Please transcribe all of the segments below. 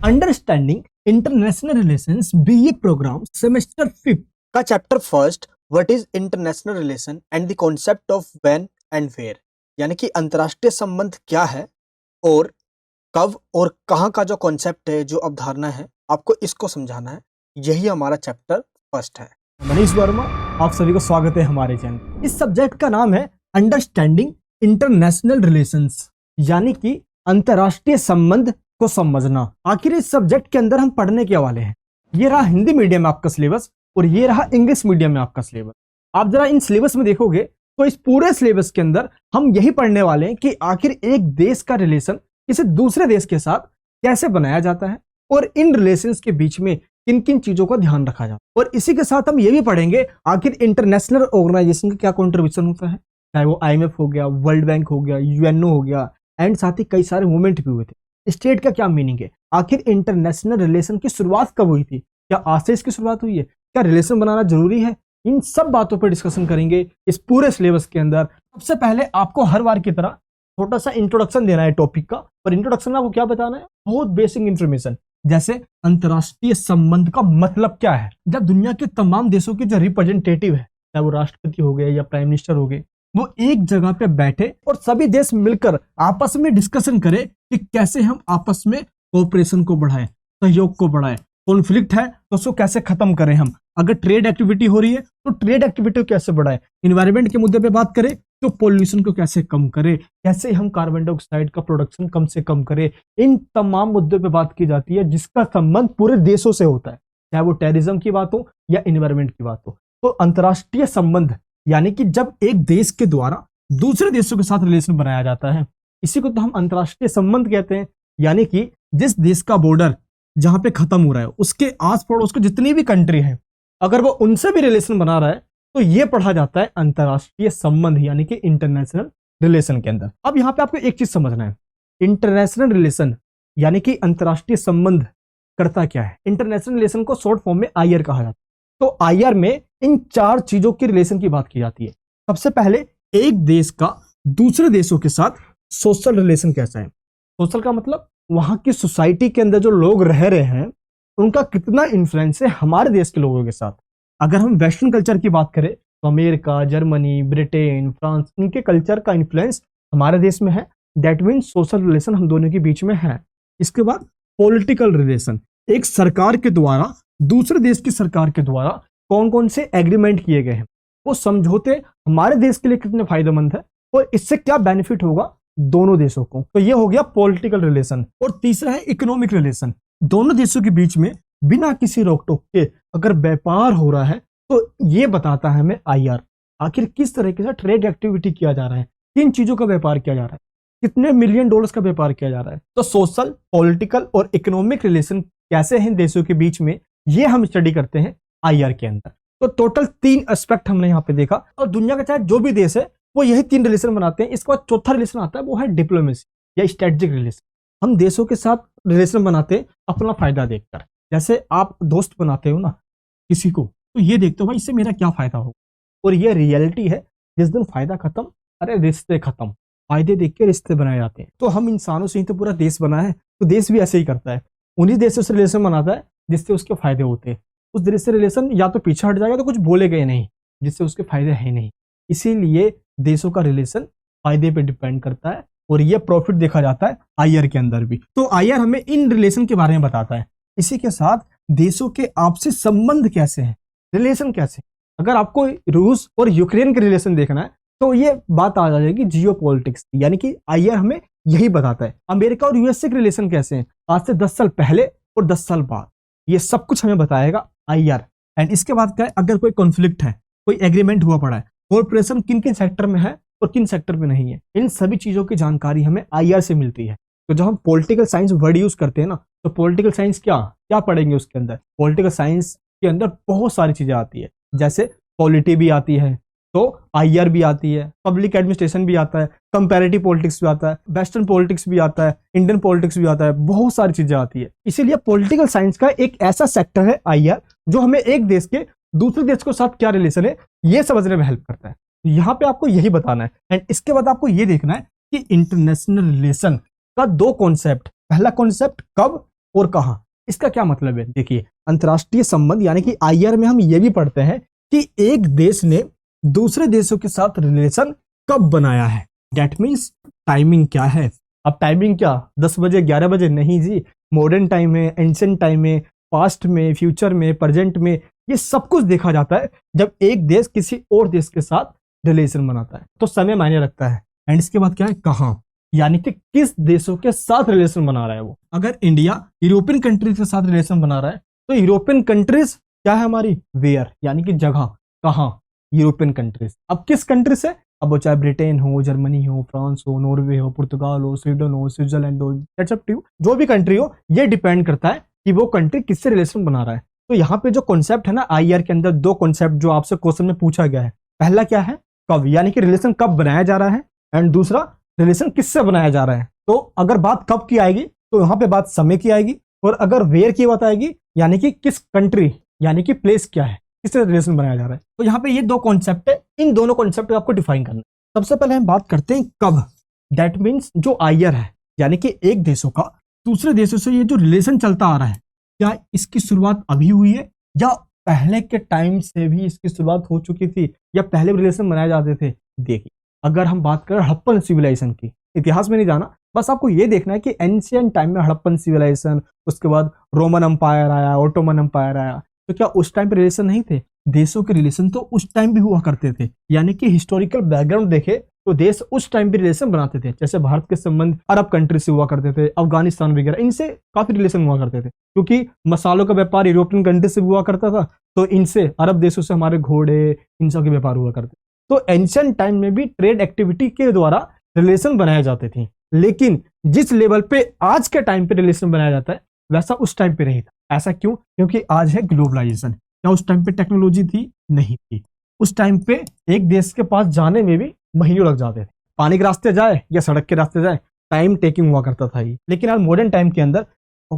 Understanding international relations BA program semester 5 का chapter first what is international relation and the concept of when and where, यानी कि अंतर्राष्ट्रीय संबंध क्या है और कब और कहाँ का जो कॉन्सेप्ट है, जो अवधारणा है, आपको इसको समझाना है। यही हमारा चैप्टर फर्स्ट है। मनीष वर्मा, आप सभी को स्वागत है हमारे चैनल। इस सब्जेक्ट का नाम है अंडरस्टैंडिंग इंटरनेशनल रिलेशंस, यानी कि अंतर्राष्ट्रीय संबंध को समझना। आखिर इस सब्जेक्ट के अंदर हम पढ़ने के वाले हैं। ये रहा हिंदी मीडियम में आपका सिलेबस और ये रहा इंग्लिश मीडियम में आपका सिलेबस। आप जरा इन सिलेबस में देखोगे तो इस पूरे सिलेबस के अंदर हम यही पढ़ने वाले हैं कि आखिर एक देश का रिलेशन किसी दूसरे देश के साथ कैसे बनाया जाता है और इन रिलेशंस के बीच में किन किन चीजों का ध्यान रखा जाता है। और इसी के साथ हम ये भी पढ़ेंगे आखिर इंटरनेशनल ऑर्गेनाइजेशन का क्या कंट्रीब्यूशन होता है, चाहे वो IMF हो गया, वर्ल्ड बैंक हो गया, UNO हो गया, एंड साथ ही कई सारे मूवमेंट भी हुए थे। स्टेट का क्या मीनिंग है, आखिर इंटरनेशनल रिलेशन की शुरुआत कब हुई थी, क्या आज से इसकी शुरुआत हुई है, क्या रिलेशन बनाना जरूरी है, इन सब बातों पर डिस्कशन करेंगे इस पूरे सिलेबस के अंदर। सबसे पहले आपको हर बार की तरह छोटा सा इंट्रोडक्शन देना है टॉपिक का, और इंट्रोडक्शन में आपको क्या बताना है, बहुत बेसिक इंफॉर्मेशन, जैसे अंतर्राष्ट्रीय संबंध का मतलब क्या है। जब दुनिया के तमाम देशों के जो रिप्रेजेंटेटिव है, चाहे वो राष्ट्रपति हो गए या प्राइम मिनिस्टर हो गए, वो एक जगह पे बैठे और सभी देश मिलकर आपस में डिस्कशन करें कि कैसे हम आपस में कोऑपरेशन को बढ़ाएं, सहयोग को बढ़ाएं, कॉन्फ्लिक्ट है तो उसको कैसे खत्म करें, हम अगर ट्रेड एक्टिविटी हो रही है तो ट्रेड एक्टिविटी को कैसे बढ़ाएं, इन्वायरमेंट के मुद्दे पे बात करें तो पोल्यूशन को कैसे कम करें, कैसे हम कार्बन डाइऑक्साइड का प्रोडक्शन कम से कम करें। इन तमाम मुद्दों पे बात की जाती है जिसका संबंध पूरे देशों से होता है, चाहे वो टेररिज्म की बात हो या इन्वायरमेंट की बात हो। तो अंतर्राष्ट्रीय संबंध यानी कि जब एक देश के द्वारा दूसरे देशों के साथ रिलेशन बनाया जाता है, इसी को तो हम अंतर्राष्ट्रीय संबंध कहते हैं। यानी कि जिस देश का बॉर्डर जहां पे खत्म हो रहा है, उसके आस पड़ोस के जितनी भी कंट्री है, अगर वो उनसे भी रिलेशन बना रहा है तो ये पढ़ा जाता है अंतर्राष्ट्रीय संबंध, यानी कि इंटरनेशनल रिलेशन के अंदर। अब यहां पे आपको एक चीज समझना है, इंटरनेशनल रिलेशन यानी कि अंतर्राष्ट्रीय संबंध करता क्या है। इंटरनेशनल रिलेशन को शॉर्ट फॉर्म में IR कहा जाता है। तो IR में इन 4 चीजों की रिलेशन की बात की जाती है। सबसे पहले एक देश का दूसरे देशों के साथ सोशल रिलेशन कैसा है। सोशल का मतलब वहां की सोसाइटी के अंदर जो लोग रह रहे हैं उनका कितना इन्फ्लुएंस है हमारे देश के लोगों के साथ। अगर हम वेस्टर्न कल्चर की बात करें तो अमेरिका, जर्मनी, ब्रिटेन, फ्रांस, इनके कल्चर का इन्फ्लुएंस हमारे देश में है। दैट मीन्स सोशल रिलेशन हम दोनों के बीच में है। इसके बाद पॉलिटिकल रिलेशन, एक सरकार के द्वारा दूसरे देश की सरकार के द्वारा कौन कौन से एग्रीमेंट किए गए हैं, वो समझौते हमारे देश के लिए कितने फायदेमंद है और इससे क्या बेनिफिट होगा दोनों देशों को। तो ये हो गया पॉलिटिकल रिलेशन। और तीसरा है इकोनॉमिक रिलेशन, दोनों देशों के बीच में बिना किसी रोक टोक के अगर व्यापार हो रहा है तो ये बताता है हमें IR, आखिर किस तरीके से ट्रेड एक्टिविटी किया जा रहा है, किन चीजों का व्यापार किया जा रहा है, कितने मिलियन डॉलर्स का व्यापार किया जा रहा है। तो सोशल, पॉलिटिकल और इकोनॉमिक रिलेशन कैसे हैं देशों के बीच में, ये हम स्टडी करते हैं IR के अंदर। तो टोटल 3 एस्पेक्ट हमने यहाँ पे देखा, और दुनिया का चाहे जो भी देश है वो यही 3 रिलेशन बनाते हैं। इसके बाद चौथा रिलेशन आता है, वो है डिप्लोमेसी या स्ट्रेटेजिक रिलेशन। हम देशों के साथ रिलेशन बनाते हैं अपना फायदा देखकर। जैसे आप दोस्त बनाते हो ना किसी को, तो ये देखते हो भाई इससे मेरा क्या फायदा होगा, और ये रियलिटी है। जिस दिन फायदा खत्म, अरे रिश्ते खत्म। फायदे देख के रिश्ते बनाए जाते हैं। तो हम इंसानों से ही तो पूरा देश बना है, तो देश भी ऐसे ही करता है, उन्हीं देशों से रिलेशन बनाता है जिससे उसके फायदे होते हैं। उस देश से रिलेशन या तो पीछे हट जाएगा तो कुछ बोलेगा नहीं, जिससे उसके फायदे है नहीं। इसीलिए देशों का रिलेशन फायदे पे डिपेंड करता है, और ये प्रॉफिट देखा जाता है IR के अंदर भी। तो IR हमें इन रिलेशन के बारे में बताता है। इसी के साथ देशों के आपसी संबंध कैसे हैं, रिलेशन कैसे। अगर आपको रूस और यूक्रेन के रिलेशन देखना है तो ये बात आ जाएगी जियो पॉलिटिक्स, यानी कि IR हमें यही बताता है। अमेरिका और USA के रिलेशन कैसे हैं आज से 10 साल पहले और 10 साल बाद, ये सब कुछ हमें बताएगा IR। एंड इसके बाद क्या है, अगर कोई कॉन्फ्लिक्ट है, कोई एग्रीमेंट हुआ पड़ा है, कॉर्पोरेशन किन किन सेक्टर में है और किन सेक्टर में नहीं है, इन सभी चीजों की जानकारी हमें IR से मिलती है। तो जब हम पॉलिटिकल साइंस वर्ड यूज करते हैं ना, तो पॉलिटिकल साइंस क्या क्या पढ़ेंगे उसके अंदर। पॉलिटिकल साइंस के अंदर बहुत सारी चीजें आती है, जैसे पॉलिटी भी आती है, तो IR भी आती है, पब्लिक एडमिनिस्ट्रेशन भी आता है, कंपैरेटिव पॉलिटिक्स भी आता है, वेस्टर्न पॉलिटिक्स भी आता है, इंडियन पॉलिटिक्स भी आता है, बहुत सारी चीजें आती है। इसीलिए पॉलिटिकल साइंस का एक ऐसा सेक्टर है IR जो हमें एक देश के दूसरे देश के साथ क्या रिलेशन है ये समझने में हेल्प करता है। यहाँ पे आपको यही बताना है। एंड इसके बाद आपको ये देखना है कि इंटरनेशनल रिलेशन का 2 कॉन्सेप्ट, पहला कॉन्सेप्ट कब और कहाँ। इसका क्या मतलब है, देखिए अंतर्राष्ट्रीय संबंध यानी कि आईआर में हम ये भी पढ़ते हैं कि एक देश ने दूसरे देशों के साथ रिलेशन कब बनाया है। डेट मीन्स टाइमिंग क्या है। अब टाइमिंग क्या 10 बजे 11 बजे नहीं जी, मॉडर्न टाइम है, एंशिएंट टाइम है, पास्ट में, फ्यूचर में, प्रेजेंट में, ये सब कुछ देखा जाता है जब एक देश किसी और देश के साथ रिलेशन बनाता है, तो समय मायने रखता है। एंड इसके बाद क्या है, कहाँ, यानी कि किस देशों के साथ रिलेशन बना रहा है वो। अगर इंडिया यूरोपियन कंट्रीज के साथ रिलेशन बना रहा है तो यूरोपियन कंट्रीज क्या है हमारी, वेयर, यानी कि जगह, कहाँ, यूरोपियन कंट्रीज। अब किस कंट्री से, अब वो चाहे ब्रिटेन हो, जर्मनी हो, फ्रांस हो, नॉर्वे हो, पुर्तगाल हो, स्वीडन हो, स्विट्जरलैंड हो, जो भी कंट्री हो, ये डिपेंड करता है कि वो कंट्री किससे रिलेशन बना रहा है। तो यहाँ पे जो कॉन्सेप्ट है ना आईआर के अंदर, दो कॉन्सेप्ट जो आपसे क्वेश्चन में पूछा गया है, पहला क्या है, कब, यानी कि रिलेशन कब बनाया जा रहा है, एंड दूसरा रिलेशन किससे बनाया जा रहा है। तो अगर बात कब की आएगी तो यहाँ पे बात समय की आएगी, और अगर वेयर की बात आएगी यानी कि किस कंट्री, यानी कि प्लेस क्या है, किससे रिलेशन बनाया जा रहा है। तो यहाँ पे ये दो कॉन्सेप्ट है, इन दोनों कॉन्सेप्ट को आपको डिफाइन करना है। सबसे पहले हम बात करते हैं कब। दैट मीन्स जो आईआर है, यानी कि एक देशों का दूसरे देशों से ये जो रिलेशन चलता आ रहा है, क्या इसकी शुरुआत अभी हुई है या पहले के टाइम से भी इसकी शुरुआत हो चुकी थी, या पहले रिलेशन बनाए जाते थे। देखिए अगर हम बात करें हड़प्पन सिविलाइजेशन की, इतिहास में नहीं जाना, बस आपको ये देखना है कि एंशिएंट टाइम में हड़प्पन सिविलाइजेशन, उसके बाद रोमन अंपायर आया, ओटोमन अंपायर आया, तो क्या उस टाइम पे रिलेशन नहीं थे। देशों के रिलेशन तो उस टाइम भी हुआ करते थे, यानी कि हिस्टोरिकल बैकग्राउंड देखे तो देश उस टाइम भी रिलेशन बनाते थे। जैसे भारत के संबंध अरब कंट्री से हुआ करते थे, अफगानिस्तान वगैरह, इनसे काफी रिलेशन हुआ करते थे, क्योंकि मसालों का व्यापार यूरोपियन कंट्री से हुआ करता था, तो इनसे अरब देशों से हमारे घोड़े, इन सब के व्यापार हुआ करते। तो एंशिएंट टाइम में भी ट्रेड एक्टिविटी के द्वारा रिलेशन बनाए जाते थे, लेकिन जिस लेवल पे आज के टाइम पे रिलेशन बनाया जाता है वैसा उस टाइम पे नहीं था। ऐसा क्यों, क्योंकि आज है ग्लोबलाइजेशन। क्या उस टाइम पे टेक्नोलॉजी थी, नहीं थी। उस टाइम पे एक देश के पास जाने में भी महीनों लग जाते थे, पानी के रास्ते जाए या सड़क के रास्ते जाए, टाइम टेकिंग हुआ करता था ये। लेकिन आज मॉडर्न टाइम के अंदर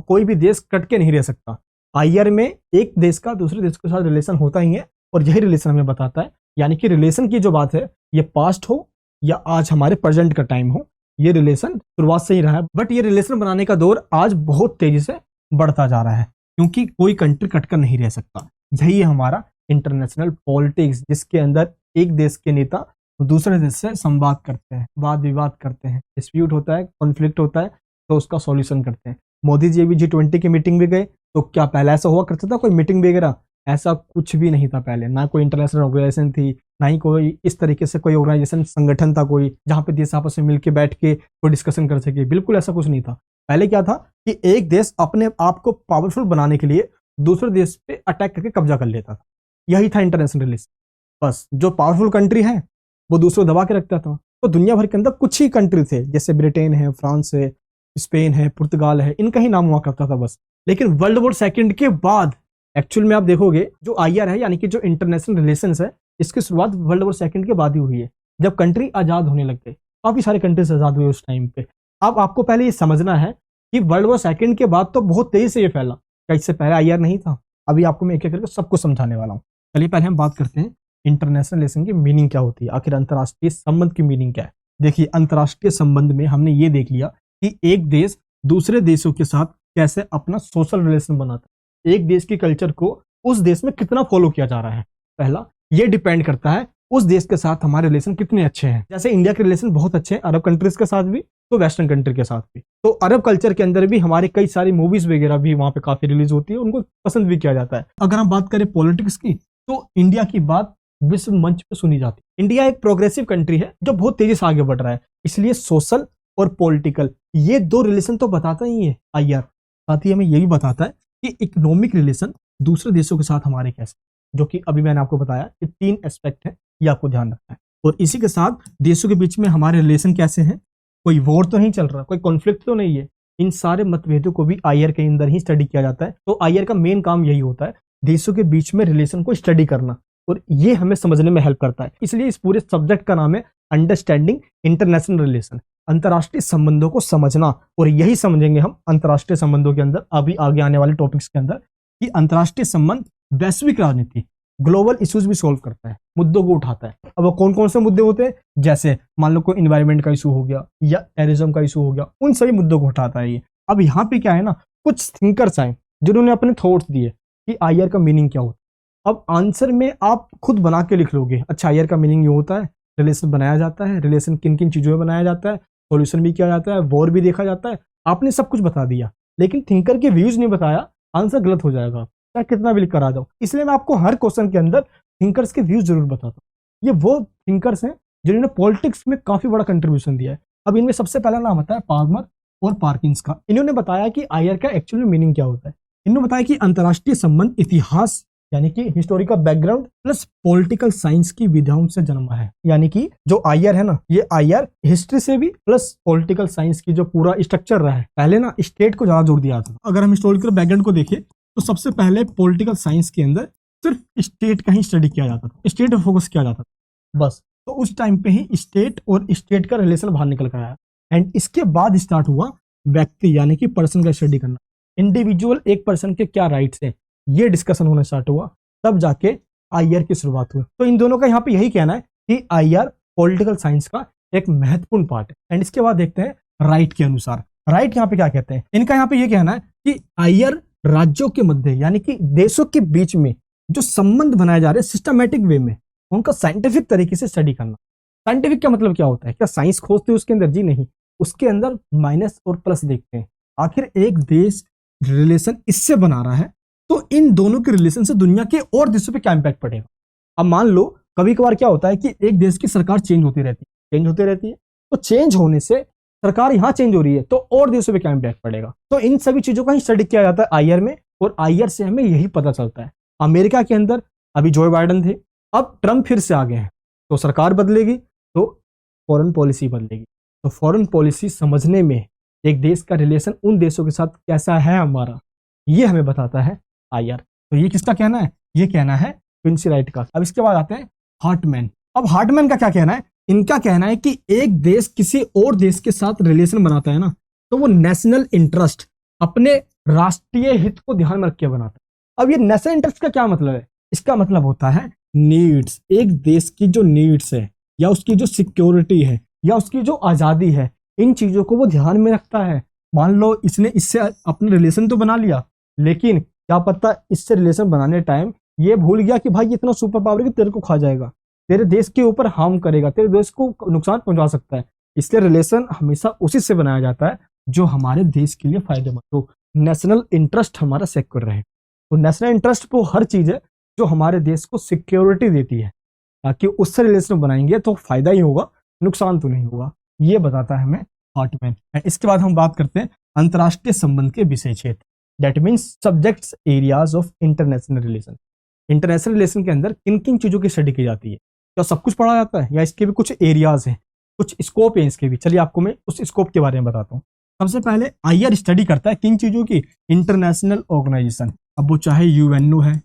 कोई भी देश कट के नहीं रह सकता। आईआर में एक देश का दूसरे देश के साथ रिलेशन होता ही है, और यही रिलेशन हमें बताता है, यानी कि रिलेशन की जो बात है ये पास्ट हो या आज हमारे प्रेजेंट का टाइम हो, ये रिलेशन शुरुआत से ही रहा है। बट ये रिलेशन बनाने का दौर आज बहुत तेजी से बढ़ता जा रहा है, क्योंकि कोई कंट्री कटकर नहीं रह सकता। यही है हमारा इंटरनेशनल पॉलिटिक्स, जिसके अंदर एक देश के नेता दूसरे देश से संवाद करते हैं, वाद विवाद करते हैं, डिस्प्यूट होता है, कॉन्फ्लिक्ट होता है, तो उसका सॉल्यूशन करते हैं। मोदी जी अभी G20 की मीटिंग भी गए, तो क्या पहले ऐसा हुआ करता था कोई मीटिंग वगैरह, ऐसा कुछ भी नहीं था पहले। ना कोई इंटरनेशनल ऑर्गेनाइजेशन थी, ना ही कोई इस तरीके से कोई ऑर्गेनाइजेशन, संगठन था कोई, जहां पे देश आपस में मिलकर बैठ के कोई डिस्कशन कर सके। बिल्कुल ऐसा कुछ नहीं था। पहले क्या था कि एक देश अपने आप को पावरफुल बनाने के लिए दूसरे देश पे अटैक करके कब्जा कर लेता था। यही था इंटरनेशनल रिलेशन। बस जो पावरफुल कंट्री है वो दूसरों दबा के रखता था। तो दुनिया भर के अंदर कुछ ही कंट्री थे, जैसे ब्रिटेन है, फ्रांस है, स्पेन है, पुर्तगाल है, इनका ही नाम हुआ करता था बस। लेकिन वर्ल्ड वॉर सेकंड के बाद एक्चुअल में आप देखोगे जो आईआर है, यानी कि जो इंटरनेशनल रिलेशंस है, इसकी शुरुआत वर्ल्ड वॉर सेकंड के बाद ही हुई है, जब कंट्री आजाद होने लग गए। काफी सारे कंट्रीज आजाद हुए उस टाइम पे। अब आपको पहले ये समझना है कि वर्ल्ड वॉर सेकंड के बाद तो बहुत तेजी से ये फैला, क्या इससे पहले आईआर नहीं था। अभी आपको मैं एक एक करके सबको समझाने वाला हूँ। चलिए पहले हम बात करते हैं इंटरनेशनल रिलेशन की मीनिंग क्या होती है, आखिर अंतर्राष्ट्रीय संबंध की मीनिंग क्या है। देखिए अंतर्राष्ट्रीय संबंध में हमने ये देख लिया कि एक देश दूसरे देशों के साथ कैसे अपना सोशल रिलेशन बनाता है, एक देश की कल्चर को उस देश में कितना फॉलो किया जा रहा है। पहला ये डिपेंड करता है उस देश के साथ हमारे रिलेशन कितने अच्छे हैं। जैसे इंडिया के रिलेशन बहुत अच्छे हैं अरब कंट्रीज के साथ भी, तो वेस्टर्न कंट्री के साथ भी। तो अरब कल्चर के अंदर भी हमारे कई सारी मूवीज वगैरह भी वहां पे काफी रिलीज होती है, उनको पसंद भी किया जाता है। अगर हम बात करें पॉलिटिक्स की, तो इंडिया की बात विश्व मंच पे सुनी जाती है। इंडिया एक प्रोग्रेसिव कंट्री है जो बहुत तेजी से आगे बढ़ रहा है, इसलिए सोशल और पॉलिटिकल ये दो रिलेशन तो बताता ही है आईआर। साथ ही हमें ये भी बताता है कि इकोनॉमिक रिलेशन दूसरे देशों के साथ हमारे कैसे, जो कि अभी मैंने आपको बताया कि 3 एस्पेक्ट है, ये आपको ध्यान रखना है। और इसी के साथ देशों के बीच में हमारे रिलेशन कैसे हैं, कोई वॉर तो नहीं चल रहा, कोई कॉन्फ्लिक्ट तो नहीं है, इन सारे मतभेदों को भी आईआर के अंदर ही स्टडी किया जाता है। तो आईआर का मेन काम यही होता है, देशों के बीच में रिलेशन को स्टडी करना, और ये हमें समझने में हेल्प करता है। इसलिए इस पूरे सब्जेक्ट का नाम है अंडरस्टैंडिंग इंटरनेशनल रिलेशन, अंतर्राष्ट्रीय संबंधों को समझना। और यही समझेंगे हम अंतर्राष्ट्रीय संबंधों के अंदर, अभी आगे आने वाले टॉपिक्स के अंदर, कि अंतर्राष्ट्रीय संबंध वैश्विक राजनीति, ग्लोबल इश्यूज भी सॉल्व करता है, मुद्दों को उठाता है। अब वो कौन कौन से मुद्दे होते हैं, जैसे मान लो कोई इन्वायरमेंट का इशू हो गया या टेररिज्म का इशू हो गया, उन सभी मुद्दों को उठाता है ये। अब यहाँ पे क्या है ना, कुछ थिंकर्स आए जिन्होंने अपने थॉट्स दिए कि आईआर का मीनिंग क्या होता है। अब आंसर में आप खुद बना के लिख लोगे, अच्छा आईआर का मीनिंग ये होता है, रिलेशन बनाया जाता है, रिलेशन किन किन चीजों में बनाया जाता है, सॉल्यूशन भी किया जाता है, वॉर भी देखा जाता है। आपने सब कुछ बता दिया, लेकिन थिंकर के व्यूज नहीं बताया, आंसर गलत हो जाएगा, चाहे कितना भी लिख कर आ जाओ। इसलिए मैं आपको हर क्वेश्चन के अंदर थिंकर्स के व्यूज जरूर बताता हूँ। ये वो थिंकर्स हैं जिन्होंने पॉलिटिक्स में काफी बड़ा कंट्रीब्यूशन दिया है। अब इनमें सबसे पहला नाम आता है पाल्मर और पार्किंस का। इन्होंने बताया कि आईआर का एक्चुअली मीनिंग क्या होता है। इन्होंने बताया कि अंतरराष्ट्रीय संबंध इतिहास यानी कि historical background plus political science की विधाओं से जन्मा है। यानी कि जो आईआर है ना, ये आईआर हिस्ट्री से भी प्लस पॉलिटिकल साइंस की जो पूरा स्ट्रक्चर रहा है, पहले ना स्टेट को ज्यादा जोर दिया था। अगर हम हिस्टोरिकल बैकग्राउंड को देखें तो सबसे पहले पॉलिटिकल साइंस के अंदर सिर्फ स्टेट का ही स्टडी किया जाता था, स्टेट पे फोकस किया जाता था बस। तो उस टाइम पे ही स्टेट और स्टेट का रिलेशन बाहर निकल कर आया, एंड इसके बाद स्टार्ट हुआ व्यक्ति यानी कि पर्सन का स्टडी करना। इंडिविजुअल एक पर्सन के क्या राइट्स है, ये डिस्कशन होना स्टार्ट हुआ, तब जाके आईआर की शुरुआत हुई। तो इन दोनों का यहाँ पे यही कहना है कि आईआर पॉलिटिकल साइंस का एक महत्वपूर्ण पार्ट है। एंड इसके बाद देखते हैं राइट के अनुसार, राइट यहाँ पे क्या कहते हैं। इनका यहाँ पे ये कहना है कि आईआर राज्यों के मध्य यानी कि देशों के बीच में जो संबंध बनाए जा रहे हैं सिस्टमैटिक वे में, उनका साइंटिफिक तरीके से स्टडी करना। साइंटिफिक का मतलब क्या होता है, क्या साइंस खोजते हैं उसके अंदर? जी नहीं, उसके अंदर माइनस और प्लस देखते हैं। आखिर एक देश रिलेशन इससे बना रहा है, तो इन दोनों के रिलेशन से दुनिया के और देशों पे क्या इंपैक्ट पड़ेगा। अब मान लो कभी कभार क्या होता है कि एक देश की सरकार चेंज होती रहती है, तो चेंज होने से सरकार यहाँ चेंज हो रही है तो और देशों पे क्या इंपैक्ट पड़ेगा। तो इन सभी चीजों का ही स्टडी किया जाता है आईआर में, और आईआर से हमें यही पता चलता है। अमेरिका के अंदर अभी जो बाइडेन थे, अब ट्रंप फिर से आ गए हैं, तो सरकार बदलेगी तो फॉरेन पॉलिसी बदलेगी। तो फॉरेन पॉलिसी समझने में एक देश का रिलेशन उन देशों के साथ कैसा है हमारा, ये हमें बताता है आईआर। तो ये किसका कहना है? ये कहना है क्विंसी राइट का। अब इसके बाद आते हैं हार्टमैन। अब हार्टमैन का क्या कहना है? इनका कहना है कि एक देश किसी और देश के साथ रिलेशन बनाता है ना, तो वो नेशनल इंटरेस्ट, अपने राष्ट्रीय हित को ध्यान में रख के बनाता है। अब ये नेशनल इंटरेस्ट का क्या मतलब है? इसका मतलब होता है नीड्स, एक देश की जो नीड्स है या उसकी जो सिक्योरिटी है या उसकी जो आजादी है, इन चीजों को वो ध्यान में रखता है। मान लो इसने इससे अपना रिलेशन तो बना लिया, लेकिन क्या पता इससे रिलेशन बनाने टाइम ये भूल गया कि भाई इतना सुपर पावर है कि तेरे को खा जाएगा, तेरे देश के ऊपर हार्म करेगा, तेरे देश को नुकसान पहुंचा सकता है। इसलिए रिलेशन हमेशा उसी से बनाया जाता है जो हमारे देश के लिए फायदेमंद हो, नेशनल इंटरेस्ट हमारा सिक्योर रहे। तो नेशनल इंटरेस्ट वो हर चीज है जो हमारे देश को सिक्योरिटी देती है, ताकि उससे रिलेशन बनाएंगे तो फायदा ही होगा, नुकसान तो नहीं होगा। ये बताता है हमें हार्टमैन। इसके बाद हम बात करते हैं अंतरराष्ट्रीय संबंध के विषय क्षेत्र, that means subjects areas of international relation. International relation के अंदर किन किन चीजों की स्टडी की जाती है? क्या सब कुछ पढ़ा जाता है या इसके भी कुछ एरियाज हैं, कुछ स्कोप है इसके भी? चलिए आपको मैं उस स्कोप के बारे में बताता हूँ। सबसे पहले आईआर स्टडी करता है किन चीजों की? International organisation. अब वो चाहे यूएनओ है,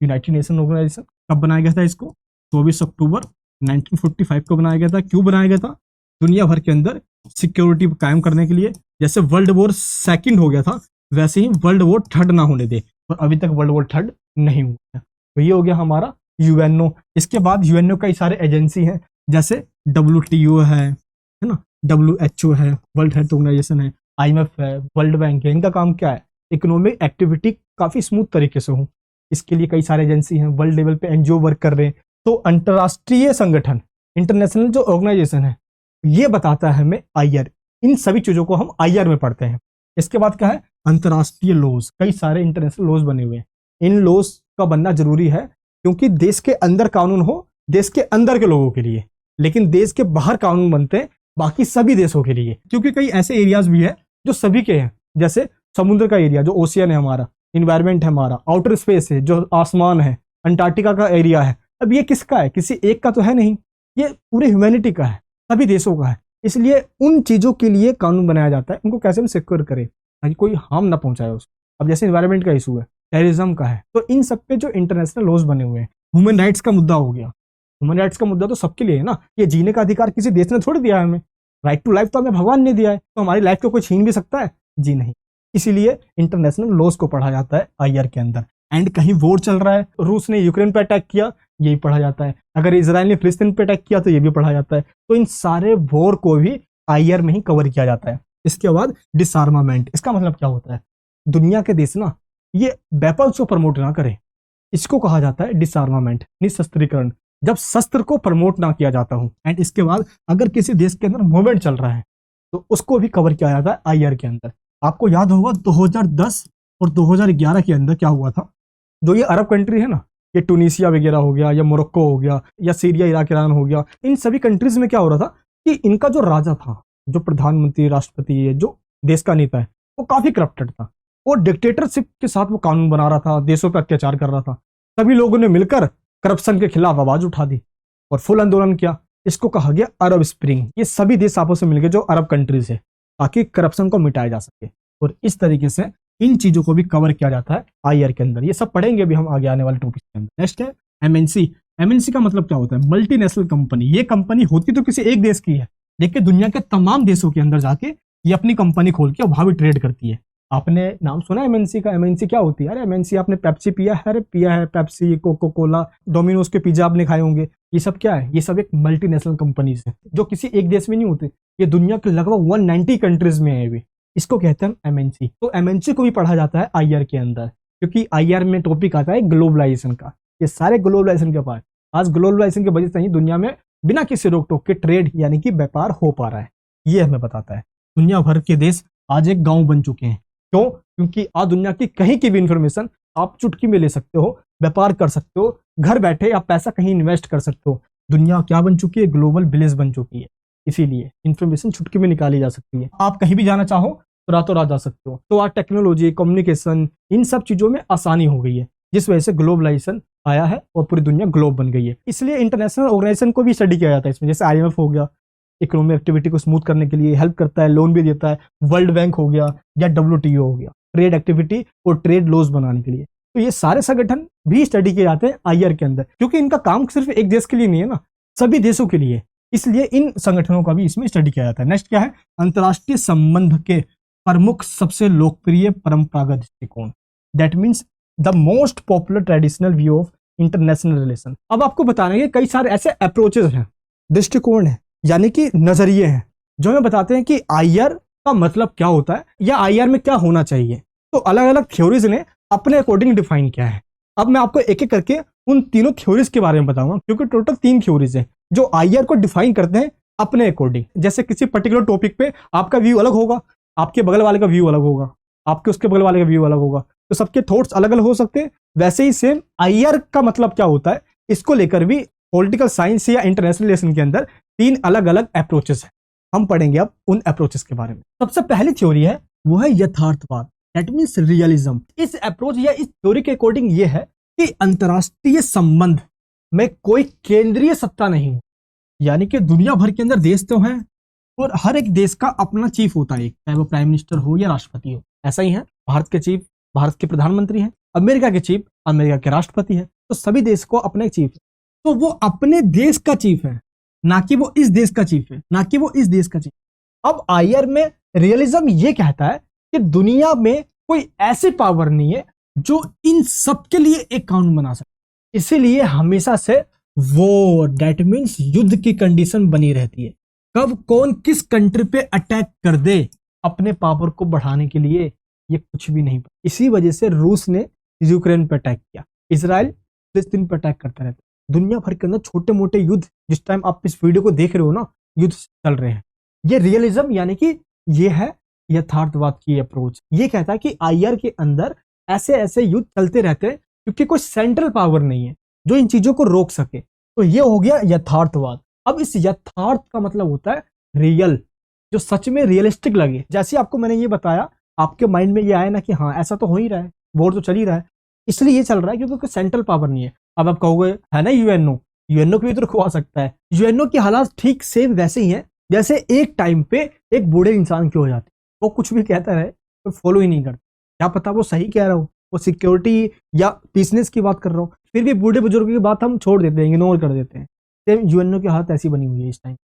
यूनाइटेड नेशन ऑर्गेनाइजेशन। कब बनाया गया था इसको? 24 अक्टूबर 1945 को बनाया गया था। क्यों बनाया गया था? दुनिया भर के अंदर सिक्योरिटी कायम करने के लिए। जैसे वर्ल्ड वॉर सेकंड हो गया था, वैसे ही वर्ल्ड वॉर थर्ड ना होने दे, और अभी तक वर्ल्ड वॉर थर्ड नहीं हुआ है। तो ये हो गया हमारा यूएनओ। इसके बाद यूएनओ कई सारे एजेंसी हैं, जैसे WTO है ना, WHO है, वर्ल्ड हेल्थ ऑर्गेनाइजेशन है, IMF है, वर्ल्ड बैंक है। इनका काम क्या है? इकोनॉमिक एक्टिविटी काफी स्मूथ तरीके से हो, इसके लिए कई सारे एजेंसी हैं, वर्ल्ड लेवल पे एनजीओ वर्क कर रहे हैं। तो अंतरराष्ट्रीय संगठन, इंटरनेशनल जो ऑर्गेनाइजेशन है, ये बताता है हमें आईआर। इन सभी चीजों को हम आईआर में पढ़ते हैं। इसके बाद क्या है? अंतरराष्ट्रीय लॉज। कई सारे इंटरनेशनल लॉज बने हुए हैं। इन लॉज का बनना जरूरी है, क्योंकि देश के अंदर कानून हो देश के अंदर के लोगों के लिए, लेकिन देश के बाहर कानून बनते हैं बाकी सभी देशों के लिए। क्योंकि कई ऐसे एरियाज भी है जो सभी के हैं, जैसे समुद्र का एरिया जो ओशियन है हमारा, इन्वायरमेंट है हमारा, आउटर स्पेस है जो आसमान है, अंटार्कटिका का एरिया है। अब ये किसका है? किसी एक का तो है नहीं, ये पूरे ह्यूमैनिटी का है, सभी देशों का है। इसलिए उन चीजों के लिए कानून बनाया जाता है, उनको कैसे हम सिक्योर करें ताकि कोई हार्म ना पहुंचाए उसको। अब जैसे इन्वायरमेंट का इशू है, टेररिज्म का है, तो इन सब पे जो इंटरनेशनल लॉज बने हुए हैं। ह्यूमन राइट्स का मुद्दा हो गया, ह्यूमन राइट्स का मुद्दा तो सबके लिए है ना। ये जीने का अधिकार किसी देश ने थोड़ी दिया है हमें, राइट टू लाइफ तो हमें भगवान ने दिया है, तो हमारी लाइफ को कोई छीन भी सकता है? जी नहीं। इसीलिए इंटरनेशनल लॉज को पढ़ा जाता है आईआर के अंदर। एंड कहीं वॉर चल रहा है, रूस ने यूक्रेन पे अटैक किया, यही पढ़ा जाता है। अगर इजराइल ने फिलिस्तीन पे अटैक किया तो ये भी पढ़ा जाता है। तो इन सारे वॉर को भी आईआर में ही कवर किया जाता है। इसके बाद डिसआर्मामेंट, इसका मतलब क्या होता है? दुनिया के देश ना ये वेपन्स को प्रमोट ना करें। इसको कहा जाता है डिसआर्मामेंट, निशस्त्रीकरण। जब शस्त्र को प्रमोट ना किया जाता हो एंड इसके बाद अगर किसी देश के अंदर मूवमेंट चल रहा है तो उसको भी कवर किया जाता है आईआर के अंदर। आपको याद होगा 2010 और 2011 के अंदर क्या हुआ था। जो ये अरब कंट्री है ना, ये टूनिसिया वगैरह हो गया या मोरक्को हो गया या सीरिया इराक ईरान हो गया, इन सभी कंट्रीज में क्या हो रहा था कि इनका जो राजा था, जो प्रधानमंत्री राष्ट्रपति है, जो देश का नेता है, वो काफी करप्टेड था। वो डिक्टेटरशिप के साथ वो कानून बना रहा था, देशों पर अत्याचार कर रहा था। सभी लोगों ने मिलकर करप्शन के खिलाफ आवाज उठा दी और फुल आंदोलन किया। इसको कहा गया अरब स्प्रिंग। ये सभी देश आपस में मिलकर जो अरब कंट्रीज है, ताकि करप्शन को मिटाया जा सके। और इस तरीके से इन चीजों को भी कवर किया जाता है आईआर के अंदर। ये सब पढ़ेंगे अभी हम आगे आने वाले टॉपिक के अंदर। नेक्स्ट है एमएनसी। एमएनसी का मतलब क्या होता है? Multinational company. ये कंपनी होती तो किसी एक देश की है, लेकिन दुनिया के तमाम देशों के अंदर जाके ये अपनी कंपनी खोल के वहां भी ट्रेड करती है। आपने नाम सुना एमएनसी का? एमएनसी क्या होती है? अरे एमएनसी, आपने पेप्सी पिया है? अरे पिया है, पेप्सी, कोको कोला, डोमिनोज के पिज्जा आपने खाए होंगे। ये सब क्या है? ये सब एक मल्टीनेशनल कंपनीज है जो किसी एक देश में नहीं होती। ये दुनिया के लगभग 190 कंट्रीज में है। इसको कहते हैं एमएनसी। तो एमएनसी को भी पढ़ा जाता है आईआर के अंदर, क्योंकि आईआर में टॉपिक आता है ग्लोबलाइजेशन का। ये सारे ग्लोबलाइजेशन के पास आज ग्लोबलाइजेशन की वजह से ही दुनिया में बिना किसी रोक टोक के ट्रेड यानी कि व्यापार हो पा रहा है। ये हमें बताता है। दुनिया भर के देश आज एक गांव बन चुके हैं। क्यों? क्योंकि आज दुनिया की कहीं की भी इंफॉर्मेशन आप चुटकी में ले सकते हो, व्यापार कर सकते हो, घर बैठे आप पैसा कहीं इन्वेस्ट कर सकते हो। दुनिया क्या बन चुकी है? ग्लोबल विलेज बन चुकी है। इसीलिए इंफॉर्मेशन चुटकी में निकाली जा सकती है। आप कहीं भी जाना चाहो तो रातों रात जा सकते हो। तो आज टेक्नोलॉजी, कम्युनिकेशन, इन सब चीजों में आसानी हो गई है, जिस वजह से ग्लोबलाइजेशन आया है और पूरी दुनिया ग्लोब बन गई है। इसलिए इंटरनेशनल ऑर्गेनाइजेशन को भी स्टडी किया जाता है इसमें। जैसे आईएमएफ हो गया, इकोनॉमिक एक्टिविटी को स्मूथ करने के लिए हेल्प करता है, लोन भी देता है। वर्ल्ड बैंक हो गया या डब्ल्यूटीओ हो गया, ट्रेड एक्टिविटी और ट्रेड लॉज बनाने के लिए। तो ये सारे संगठन भी स्टडी किए जाते हैं आईआर के अंदर, क्योंकि इनका काम सिर्फ एक देश के लिए नहीं है ना, सभी देशों के लिए। इसलिए इन संगठनों का भी इसमें स्टडी किया जाता है। नेक्स्ट क्या है? अंतरराष्ट्रीय संबंध के प्रमुख सबसे लोकप्रिय परंपरागत दृष्टिकोण। That means the most popular traditional view of international relation. अब आपको बताने के कई सारे ऐसे अप्रोचेस हैं, दृष्टिकोण है, यानी कि नजरिए हैं, जो हमें बताते हैं कि आईआर का मतलब क्या होता है या आईआर में क्या होना चाहिए। तो अलग अलग थ्योरीज ने अपने अकॉर्डिंग डिफाइन किया है। अब मैं आपको एक एक करके उन तीनों थ्योरीज के बारे में बताऊंगा, क्योंकि टोटल 3 थ्योरीज हैं जो आईआर को डिफाइन करते हैं अपने अकॉर्डिंग। जैसे किसी पर्टिकुलर टॉपिक पे आपका व्यू अलग होगा, आपके बगल वाले का व्यू अलग होगा, आपके उसके बगल वाले का व्यू अलग होगा, तो सबके थॉट्स अलग अलग हो सकते हैं। वैसे ही सेम आईआर का मतलब क्या होता है, इसको लेकर भी पॉलिटिकल साइंस या इंटरनेशनल रिलेशन के अंदर 3 अलग अलग अप्रोचेस हैं। हम पढ़ेंगे अब उन अप्रोचेस के बारे में। सबसे पहली थ्योरी है वो है यथार्थवाद, दैट मीन्स रियलिज्म। इस अप्रोच या इस थ्योरी के अकॉर्डिंग ये है कि अंतरराष्ट्रीय संबंध में कोई केंद्रीय सत्ता नहीं हो, यानी कि दुनिया भर के अंदर देश तो हैं और हर एक देश का अपना चीफ होता है, चाहे वो प्राइम मिनिस्टर हो या राष्ट्रपति हो। ऐसा ही है, भारत के चीफ भारत के प्रधानमंत्री हैं, अमेरिका के चीफ अमेरिका के राष्ट्रपति हैं। तो सभी देश को अपने चीफ है, तो वो अपने देश का चीफ है, ना कि वो इस देश का चीफ है, ना कि वो इस देश का चीफ। अब आईआर में रियलिज्म ये कहता है कि दुनिया में कोई ऐसी पावर नहीं है जो इन सब के लिए एक कानून बना सके। इसीलिए हमेशा से वॉर, दैट मीन्स युद्ध की कंडीशन बनी रहती है। कब कौन किस कंट्री पे अटैक कर दे अपने पावर को बढ़ाने के लिए, ये कुछ भी नहीं पता। इसी वजह से रूस ने यूक्रेन पे अटैक किया, इजराइल फिलिस्तीन पे अटैक करता रहता है। दुनिया भर के अंदर छोटे मोटे युद्ध, जिस टाइम आप इस वीडियो को देख रहे हो ना, युद्ध चल रहे हैं। ये रियलिज्म यानी कि ये है यथार्थवाद की अप्रोच। ये कहता है कि आईआर के अंदर ऐसे ऐसे युद्ध चलते रहते हैं क्योंकि कोई सेंट्रल पावर नहीं है जो इन चीजों को रोक सके। तो ये हो गया यथार्थवाद। अब इस यथार्थ का मतलब होता है रियल, जो सच में रियलिस्टिक लगे। जैसे आपको मैंने ये बताया, आपके माइंड में ये आया ना कि हाँ ऐसा तो हो ही रहा है, वोट तो चल ही रहा है, इसलिए ये चल रहा है क्योंकि कोई सेंट्रल पावर नहीं है। अब आप कहोगे है ना यूएनओ, यूएनओ की भी तो रुकवा सकता है। यूएनओ के हालात ठीक सेम वैसे ही हैं जैसे एक टाइम पे एक बूढ़े इंसान की हो जाती, वो कुछ भी कहता रहे तो फॉलो ही नहीं करता। क्या पता वो सही कह रहा हो, वो सिक्योरिटी या बिजनेस की बात कर रहा हो, फिर भी बूढ़े बुजुर्ग की बात हम छोड़ देते हैं, इग्नोर कर देते हैं। सेम यूएनओ की हालत ऐसी बनी हुई है इस टाइम।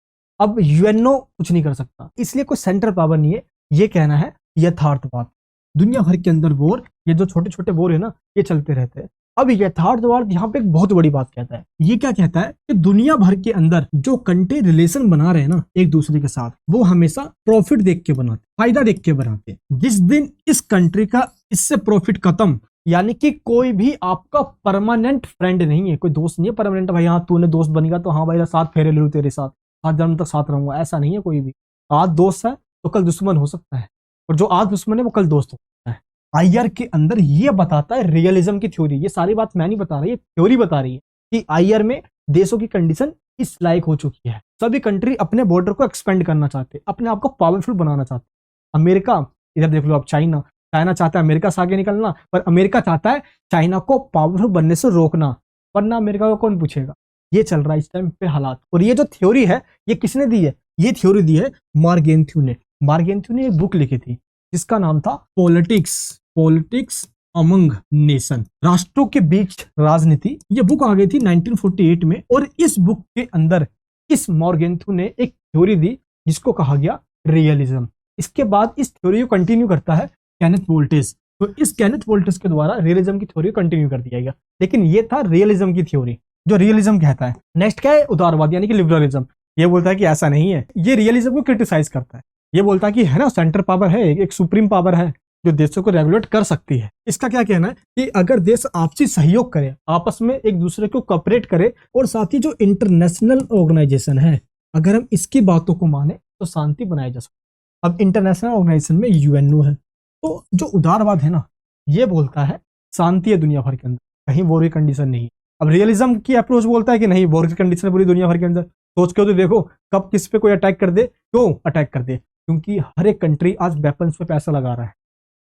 अब यूएनओ कुछ नहीं कर सकता, इसलिए कोई सेंट्रल पावर नहीं है, ये कहना है यथार्थवाद। दुनिया भर के अंदर वॉर, ये जो छोटे छोटे वॉर है ना, ये चलते रहते हैं। अब यथार्थवाद यहाँ पे एक बहुत बड़ी बात कहता है। ये क्या कहता है कि दुनिया भर के अंदर जो कंट्री रिलेशन बना रहे हैं ना एक दूसरे के साथ, वो हमेशा प्रॉफिट देख के बनाते, फायदा देख के बनाते। जिस दिन इस कंट्री का इससे प्रॉफिट खत्म, यानी कि कोई भी आपका परमानेंट फ्रेंड नहीं है, कोई दोस्त नहीं है परमानेंट, भाई हाँ तूने दोस्त बनेगा तो हाँ भाई 7 फेरे ले लूं तेरे साथ, 7 जन्म तक साथ रहूंगा, ऐसा नहीं है कोई भी। आज दोस्त है तो कल दुश्मन हो सकता है, और जो आज दुश्मन है वो कल दोस्त हो सकता है। आईआर के अंदर ये बताता है रियलिज्म की थ्योरी। ये सारी बात मैं नहीं बता रहा, ये थ्योरी बता रही है कि आईआर में देशों की कंडीशन इस लायक हो चुकी है। सभी कंट्री अपने बॉर्डर को एक्सपेंड करना चाहते हैं, अपने आप को पावरफुल बनाना चाहते हैं। अमेरिका, इधर देख लो आप, चाइना चाहता है अमेरिका से आगे निकलना, पर अमेरिका चाहता है चाइना को पावरफुल बनने से रोकना, वरना अमेरिका को कौन पूछेगा। ये चल रहा है इस टाइम पे हालात। और ये जो थ्योरी है ये किसने दी है? ये थ्योरी दी है मार्गेंथ्यू ने। मार्गेंथ्यू ने एक बुक लिखी थी जिसका नाम था पॉलिटिक्स अमंग नेशन, राष्ट्रों के बीच राजनीति। ये बुक आ गई थी 1948 में, और इस बुक के अंदर इस मार्गेंथ्यू ने एक थ्योरी दी जिसको कहा गया रियलिज्म। इसके बाद इस थ्योरी को कंटिन्यू करता है केनेथ वोल्टेज। तो इस केनेथ वोल्टेज के द्वारा रियलिज्म की थ्योरी कंटिन्यू कर दिया गया। लेकिन ये था रियलिज्म की थ्योरी जो रियलिज्म कहता है। नेक्स्ट क्या है? उदारवाद यानी कि लिबरलिज्म। ये बोलता है कि ऐसा नहीं है, ये रियलिज्म को क्रिटिसाइज करता है। ये बोलता है कि है ना, सेंटर पावर है, एक सुप्रीम पावर है जो देशों को रेगुलेट कर सकती है। इसका क्या कहना है कि अगर देश आपसी सहयोग करे, आपस में एक दूसरे को कॉपरेट करे, और साथ ही जो इंटरनेशनल ऑर्गेनाइजेशन है, अगर हम इसकी बातों को माने तो शांति बनाई जा सकती है। अब इंटरनेशनल ऑर्गेनाइजेशन में यूएनओ है। तो जो उदारवाद है ना, ये बोलता है शांति है दुनिया भर के अंदर, कहीं वॉर की कंडीशन नहीं। अब रियलिज्म की अप्रोच बोलता है कि नहीं, वॉर की कंडीशन है पूरी दुनिया भर के अंदर। सोच के तो देखो, कब किस पे कोई अटैक कर दे, क्यों अटैक कर दे? क्योंकि हर एक कंट्री आज वेपन्स पे पैसा लगा रहा है,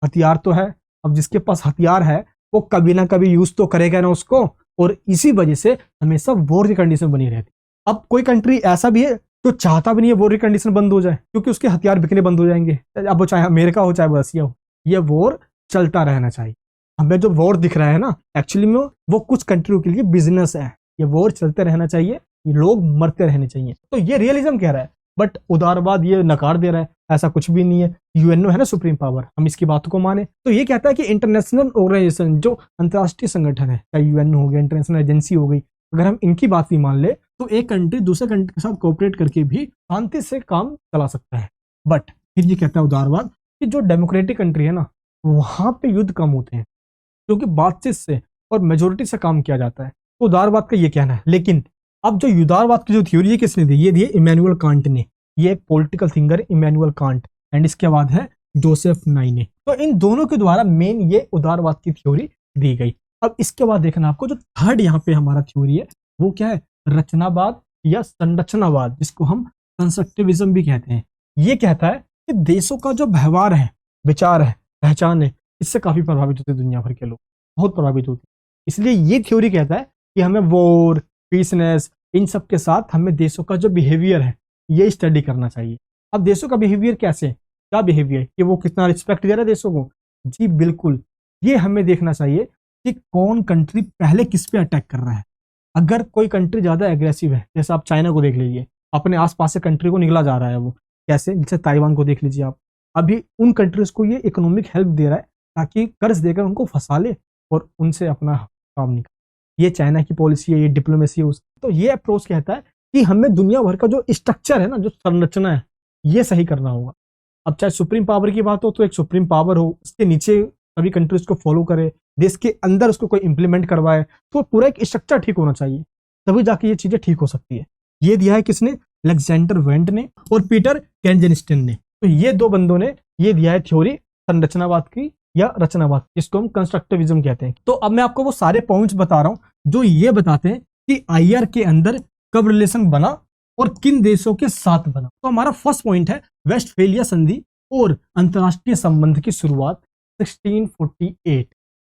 हथियार तो है। अब जिसके पास हथियार है वो कभी ना कभी यूज तो करेगा ना उसको, और इसी वजह से हमेशा वॉर की कंडीशन बनी रहती। अब कोई कंट्री ऐसा भी है जो चाहता भी नहीं है वॉर की कंडीशन बंद हो जाए, क्योंकि उसके हथियार बिकने बंद हो जाएंगे। अब वो चाहे अमेरिका हो चाहे रसिया हो, ये वॉर चलता रहना चाहिए। हमें जो वॉर दिख रहा है ना, एक्चुअली में वो कुछ कंट्रियों के लिए बिजनेस है। ये वॉर चलते रहना चाहिए, ये लोग मरते रहने चाहिए। तो ये रियलिज्म कह रहा है, बट उदारवाद ये नकार दे रहा है, ऐसा कुछ भी नहीं है। यूएनओ है ना सुप्रीम पावर, हम इसकी बातों को माने। तो ये कहता है कि इंटरनेशनल ऑर्गेनाइजेशन, जो अंतर्राष्ट्रीय संगठन है, चाहे यूएनओ हो गया, इंटरनेशनल एजेंसी हो गई, अगर हम इनकी बात भी मान ले तो एक कंट्री दूसरे कंट्री के साथ कोऑपरेट करके भी शांति से काम चला सकता है। बट फिर ये कहता है उदारवाद कि जो डेमोक्रेटिक कंट्री है ना, वहां पे युद्ध कम होते हैं, क्योंकि बातचीत से और मेजोरिटी से काम किया जाता है। तो उदारवाद का ये कहना है। लेकिन अब जो उदारवाद की जो थ्योरी है किसने दी? ये दी है इमैनुअल कांट ने। ये एक political thinker Immanuel Kant, and इसके बाद है जोसेफ नाई ने। तो इन दोनों के द्वारा मेन ये उदारवाद की थ्योरी दी गई। अब इसके बाद देखना आपको, जो थर्ड यहाँ पे हमारा थ्योरी है वो क्या है? रचनावाद या संरचनावाद, जिसको हम कंस्ट्रक्टिविज्म भी कहते हैं। ये कहता है कि देशों का जो व्यवहार है, विचार है, पहचान है, इससे काफी प्रभावित होते हैं दुनिया भर के लोग, बहुत प्रभावित होते हैं। इसलिए ये थ्योरी कहता है कि हमें वॉर, पीसनेस, इन सब के साथ हमें देशों का जो बिहेवियर है ये स्टडी करना चाहिए। अब देशों का बिहेवियर कैसे, क्या बिहेवियर, कि वो कितना रिस्पेक्ट दे रहा है देशों को? जी बिल्कुल, ये हमें देखना चाहिए कि कौन कंट्री पहले किस पे अटैक कर रहा है। अगर कोई कंट्री ज्यादा एग्रेसिव है, जैसे आप चाइना को देख लीजिए, अपने आसपास से कंट्री को निगला जा रहा है वो, कैसे? जैसे ताइवान को देख लीजिए आप, अभी उन कंट्रीज को ये इकोनॉमिक हेल्प दे रहा है ताकि कर्ज देकर उनको फंसा ले और उनसे अपना काम निकाले। ये चाइना की पॉलिसी है, ये डिप्लोमेसी है उसकी। तो ये अप्रोच कहता है कि हमें दुनिया भर का जो स्ट्रक्चर है ना, जो संरचना है, ये सही करना होगा। अब चाहे सुप्रीम पावर की बात हो तो एक सुप्रीम पावर हो, उसके नीचे सभी कंट्रीज को फॉलो करे, देश के अंदर उसको कोई इंप्लीमेंट करवाए, तो पूरा एक स्ट्रक्चर ठीक होना चाहिए, तभी जाके ये चीजें ठीक हो सकती है। ये दिया है किसने? अलेक्जेंडर वेंट ने और पीटर केंजेनिस्टन ने। तो ये दो बंदों ने ये दिया है थ्योरी संरचनावाद की या रचनावाद, जिसको हम कंस्ट्रक्टिविज्म कहते हैं। तो अब मैं आपको वो सारे पॉइंट्स बता रहा हूं जो ये बताते हैं कि आईआर के अंदर कब रिलेशन बना और किन देशों के साथ बना। तो हमारा फर्स्ट पॉइंट है वेस्टफेलिया संधि और अंतरराष्ट्रीय संबंध की शुरुआत 1648।